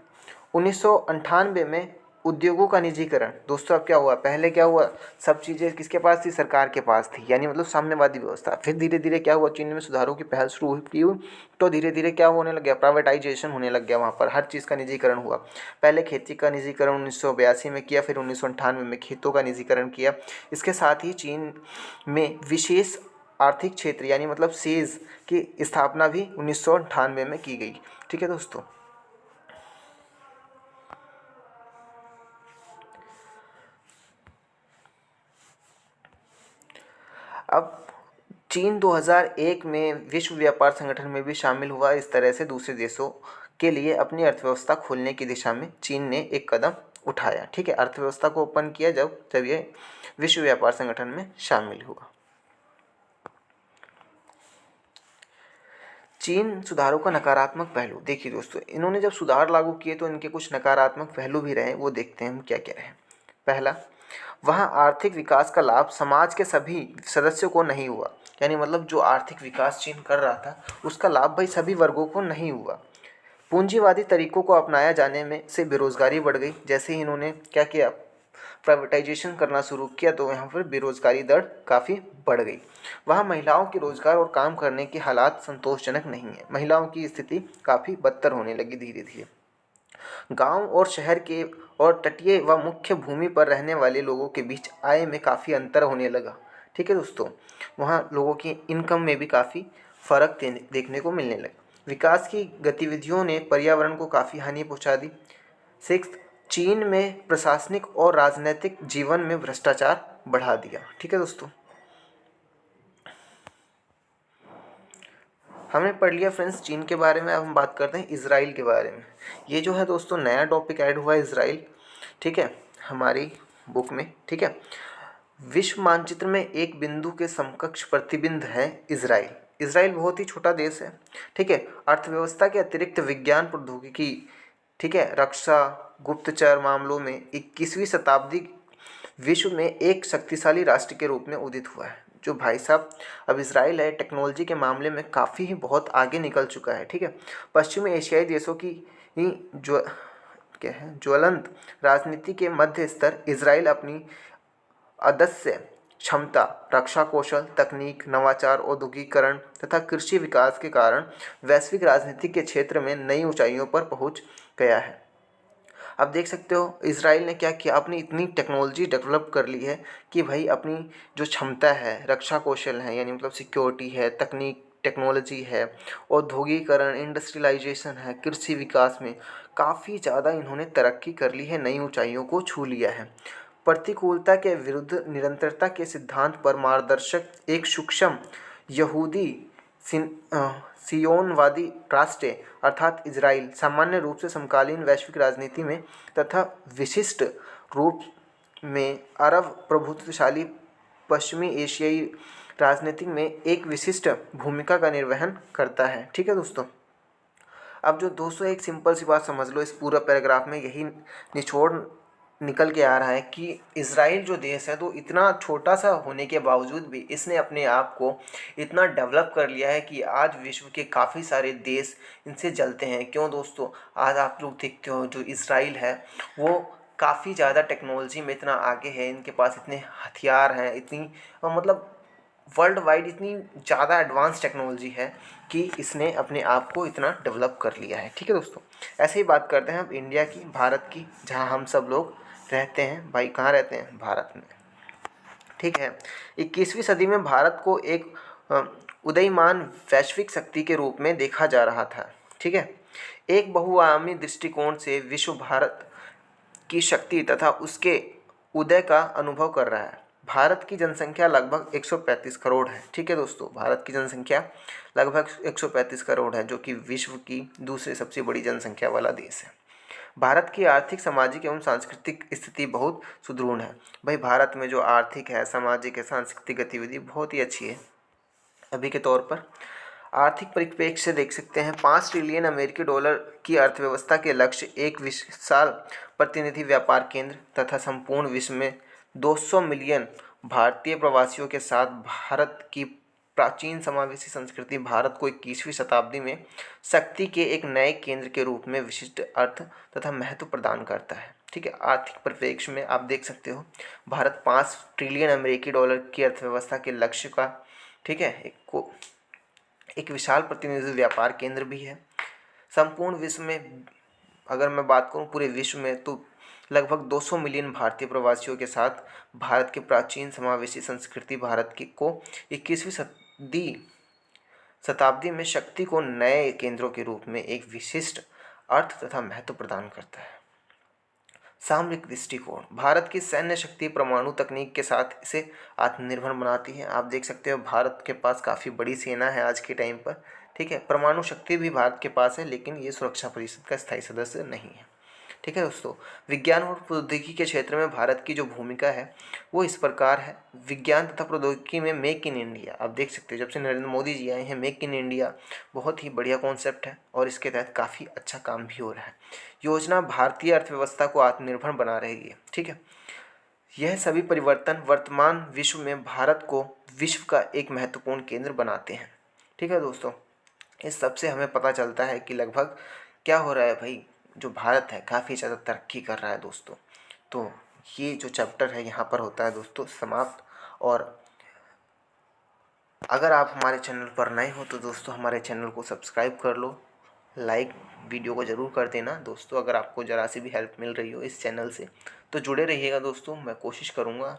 1998 में उद्योगों का निजीकरण। दोस्तों अब क्या हुआ, पहले क्या हुआ, सब चीज़ें किसके पास थी, सरकार के पास थी, यानी मतलब साम्यवादी व्यवस्था। फिर धीरे धीरे क्या हुआ, चीन में सुधारों की पहल शुरू हुई तो धीरे धीरे क्या होने लग गया, प्राइवेटाइजेशन होने लग गया, वहाँ पर हर चीज़ का निजीकरण हुआ। पहले खेती का निजीकरण 1982 में किया, फिर 1998 में खेतों का निजीकरण किया। इसके साथ ही चीन में विशेष आर्थिक क्षेत्र यानी मतलब सेज की स्थापना भी 1998 में की गई। ठीक है दोस्तों। अब चीन 2001 में विश्व व्यापार संगठन में भी शामिल हुआ। इस तरह से दूसरे देशों के लिए अपनी अर्थव्यवस्था खोलने की दिशा में चीन ने एक कदम उठाया। ठीक है, अर्थव्यवस्था को ओपन किया जब ये विश्व व्यापार संगठन में शामिल हुआ। चीन सुधारों का नकारात्मक पहलू। देखिए दोस्तों, इन्होंने जब सुधार लागू किए तो इनके कुछ नकारात्मक पहलू भी रहे, वो देखते हैं हम क्या क्या रहे। पहला, वहाँ आर्थिक विकास का लाभ समाज के सभी सदस्यों को नहीं हुआ, यानी मतलब जो आर्थिक विकास चीन कर रहा था उसका लाभ भाई सभी वर्गों को नहीं हुआ। पूंजीवादी तरीकों को अपनाया जाने में से बेरोजगारी बढ़ गई। जैसे ही इन्होंने क्या किया, प्राइवेटाइजेशन करना शुरू किया तो यहाँ पर बेरोजगारी दर काफ़ी बढ़ गई। वहाँ महिलाओं के रोजगार और काम करने के हालात संतोषजनक नहीं है, महिलाओं की स्थिति काफ़ी बदतर होने लगी धीरे धीरे। गांव और शहर के और तटीय व मुख्य भूमि पर रहने वाले लोगों के बीच आय में काफ़ी अंतर होने लगा। ठीक है दोस्तों, वहाँ लोगों की इनकम में भी काफ़ी फर्क देखने को मिलने लगा। विकास की गतिविधियों ने पर्यावरण को काफ़ी हानि पहुँचा दी। सिक्स, चीन में प्रशासनिक और राजनीतिक जीवन में भ्रष्टाचार बढ़ा दिया। ठीक है दोस्तों, हमने पढ़ लिया फ्रेंड्स चीन के बारे में। अब हम बात करते हैं इजराइल के बारे में। ये जो है दोस्तों नया टॉपिक ऐड हुआ है इजराइल। ठीक है, हमारी बुक में। ठीक है, विश्व मानचित्र में एक बिंदु के समकक्ष प्रतिबिंब है इजराइल। इजराइल बहुत ही छोटा देश है। ठीक है, अर्थव्यवस्था के अतिरिक्त विज्ञान प्रौद्योगिकी, ठीक है, रक्षा, गुप्तचर मामलों में 21वीं शताब्दी विश्व में एक शक्तिशाली राष्ट्र के रूप में उदित हुआ है। जो भाई साहब अब इजराइल है टेक्नोलॉजी के मामले में काफ़ी ही बहुत आगे निकल चुका है। ठीक है, पश्चिमी एशियाई देशों की ही जो क्या है ज्वलंत राजनीति के मध्य स्तर इजराइल अपनी अदस्य क्षमता, रक्षा कौशल, तकनीक, नवाचार, औद्योगिकरण तथा कृषि विकास के कारण वैश्विक राजनीति के क्षेत्र में नई ऊंचाइयों पर पहुंच गया है। अब देख सकते हो इजराइल ने क्या किया, अपनी इतनी टेक्नोलॉजी डेवलप कर ली है कि भाई अपनी जो क्षमता है, रक्षा कौशल है यानी मतलब सिक्योरिटी है, तकनीक टेक्नोलॉजी है, औद्योगिकरण इंडस्ट्रियलाइजेशन है, कृषि विकास में काफ़ी ज़्यादा इन्होंने तरक्की कर ली है, नई ऊंचाइयों को छू लिया है। प्रतिकूलता के विरुद्ध निरंतरता के सिद्धांत पर मार्गदर्शक एक सूक्ष्म यहूदी सियोनवादी राष्ट्र अर्थात इजराइल सामान्य रूप से समकालीन वैश्विक राजनीति में तथा विशिष्ट रूप में अरब प्रभुत्वशाली पश्चिमी एशियाई राजनीति में एक विशिष्ट भूमिका का निर्वहन करता है। ठीक है दोस्तों, अब जो दोस्तों एक सिंपल सी बात समझ लो, इस पूरा पैराग्राफ में यही निचोड़ निकल के आ रहा है कि इजराइल जो देश है तो इतना छोटा सा होने के बावजूद भी इसने अपने आप को इतना डेवलप कर लिया है कि आज विश्व के काफ़ी सारे देश इनसे जलते हैं। क्यों दोस्तों, आज आप लोग देखते हो जो इजराइल है वो काफ़ी ज़्यादा टेक्नोलॉजी में इतना आगे है, इनके पास इतने हथियार हैं, इतनी मतलब वर्ल्ड वाइड इतनी ज़्यादा एडवांस टेक्नोलॉजी है कि इसने अपने आप को इतना डेवलप कर लिया है। ठीक है दोस्तों, ऐसे ही बात करते हैं अब इंडिया की, भारत की, जहाँ हम सब लोग रहते हैं। भाई कहाँ रहते हैं, भारत में। ठीक है, 21वीं सदी में भारत को एक उदयमान वैश्विक शक्ति के रूप में देखा जा रहा था। ठीक है, एक बहुआयामी दृष्टिकोण से विश्व भारत की शक्ति तथा उसके उदय का अनुभव कर रहा है। भारत की जनसंख्या लगभग 135 करोड़ है। ठीक है दोस्तों, भारत की जनसंख्या लगभग 135 करोड़ है, जो कि विश्व की दूसरी सबसे बड़ी जनसंख्या वाला देश है। भारत की आर्थिक, सामाजिक एवं सांस्कृतिक स्थिति बहुत सुदृढ़ है। भाई भारत में जो आर्थिक है, सामाजिक है, सांस्कृतिक गतिविधि बहुत ही अच्छी है। अभी के तौर पर आर्थिक परिप्रेक्ष्य से देख सकते हैं, 5 ट्रिलियन अमेरिकी डॉलर की अर्थव्यवस्था के लक्ष्य, एक विशाल प्रतिनिधि व्यापार केंद्र तथा संपूर्ण विश्व में 200 मिलियन भारतीय प्रवासियों के साथ भारत की प्राचीन समावेशी संस्कृति भारत को 21वीं शताब्दी में शक्ति के एक नए केंद्र के रूप में विशिष्ट अर्थ तथा महत्व प्रदान करता है। ठीक है, आर्थिक परिप्रेक्ष्य में आप देख सकते हो भारत 5 ट्रिलियन अमेरिकी डॉलर की अर्थव्यवस्था के लक्ष्य का, ठीक है, एक विशाल प्रतिनिधि व्यापार केंद्र भी है। संपूर्ण विश्व में अगर मैं बात करूं पूरे विश्व में, तो लगभग 200 मिलियन भारतीय प्रवासियों के साथ भारत की प्राचीन समावेशी संस्कृति भारत की को 21वीं शताब्दी में शक्ति को नए केंद्रों के रूप में एक विशिष्ट अर्थ तथा महत्व प्रदान करता है। सामरिक दृष्टिकोण, भारत की सैन्य शक्ति परमाणु तकनीक के साथ इसे आत्मनिर्भर बनाती है। आप देख सकते हो भारत के पास काफ़ी बड़ी सेना है आज के टाइम पर, ठीक है। परमाणु शक्ति भी भारत के पास है, लेकिन ये सुरक्षा परिषद का स्थायी सदस्य नहीं है, ठीक है दोस्तों। विज्ञान और प्रौद्योगिकी के क्षेत्र में भारत की जो भूमिका है वो इस प्रकार है। विज्ञान तथा प्रौद्योगिकी में मेक इन इंडिया, आप देख सकते हो जब से नरेंद्र मोदी जी आए हैं, मेक इन इंडिया बहुत ही बढ़िया कॉन्सेप्ट है और इसके तहत काफ़ी अच्छा काम भी हो रहा है। योजना भारतीय अर्थव्यवस्था को आत्मनिर्भर बना रही है, ठीक है। यह सभी परिवर्तन वर्तमान विश्व में भारत को विश्व का एक महत्वपूर्ण केंद्र बनाते हैं, ठीक है दोस्तों। इस सब से हमें पता चलता है कि लगभग क्या हो रहा है भाई, जो भारत है काफ़ी ज़्यादा तरक्की कर रहा है दोस्तों। तो ये जो चैप्टर है यहाँ पर होता है दोस्तों समाप्त। और अगर आप हमारे चैनल पर नए हो तो दोस्तों हमारे चैनल को सब्सक्राइब कर लो, लाइक वीडियो को ज़रूर कर देना दोस्तों। अगर आपको ज़रा सी भी हेल्प मिल रही हो इस चैनल से तो जुड़े रहिएगा दोस्तों, मैं कोशिश करूँगा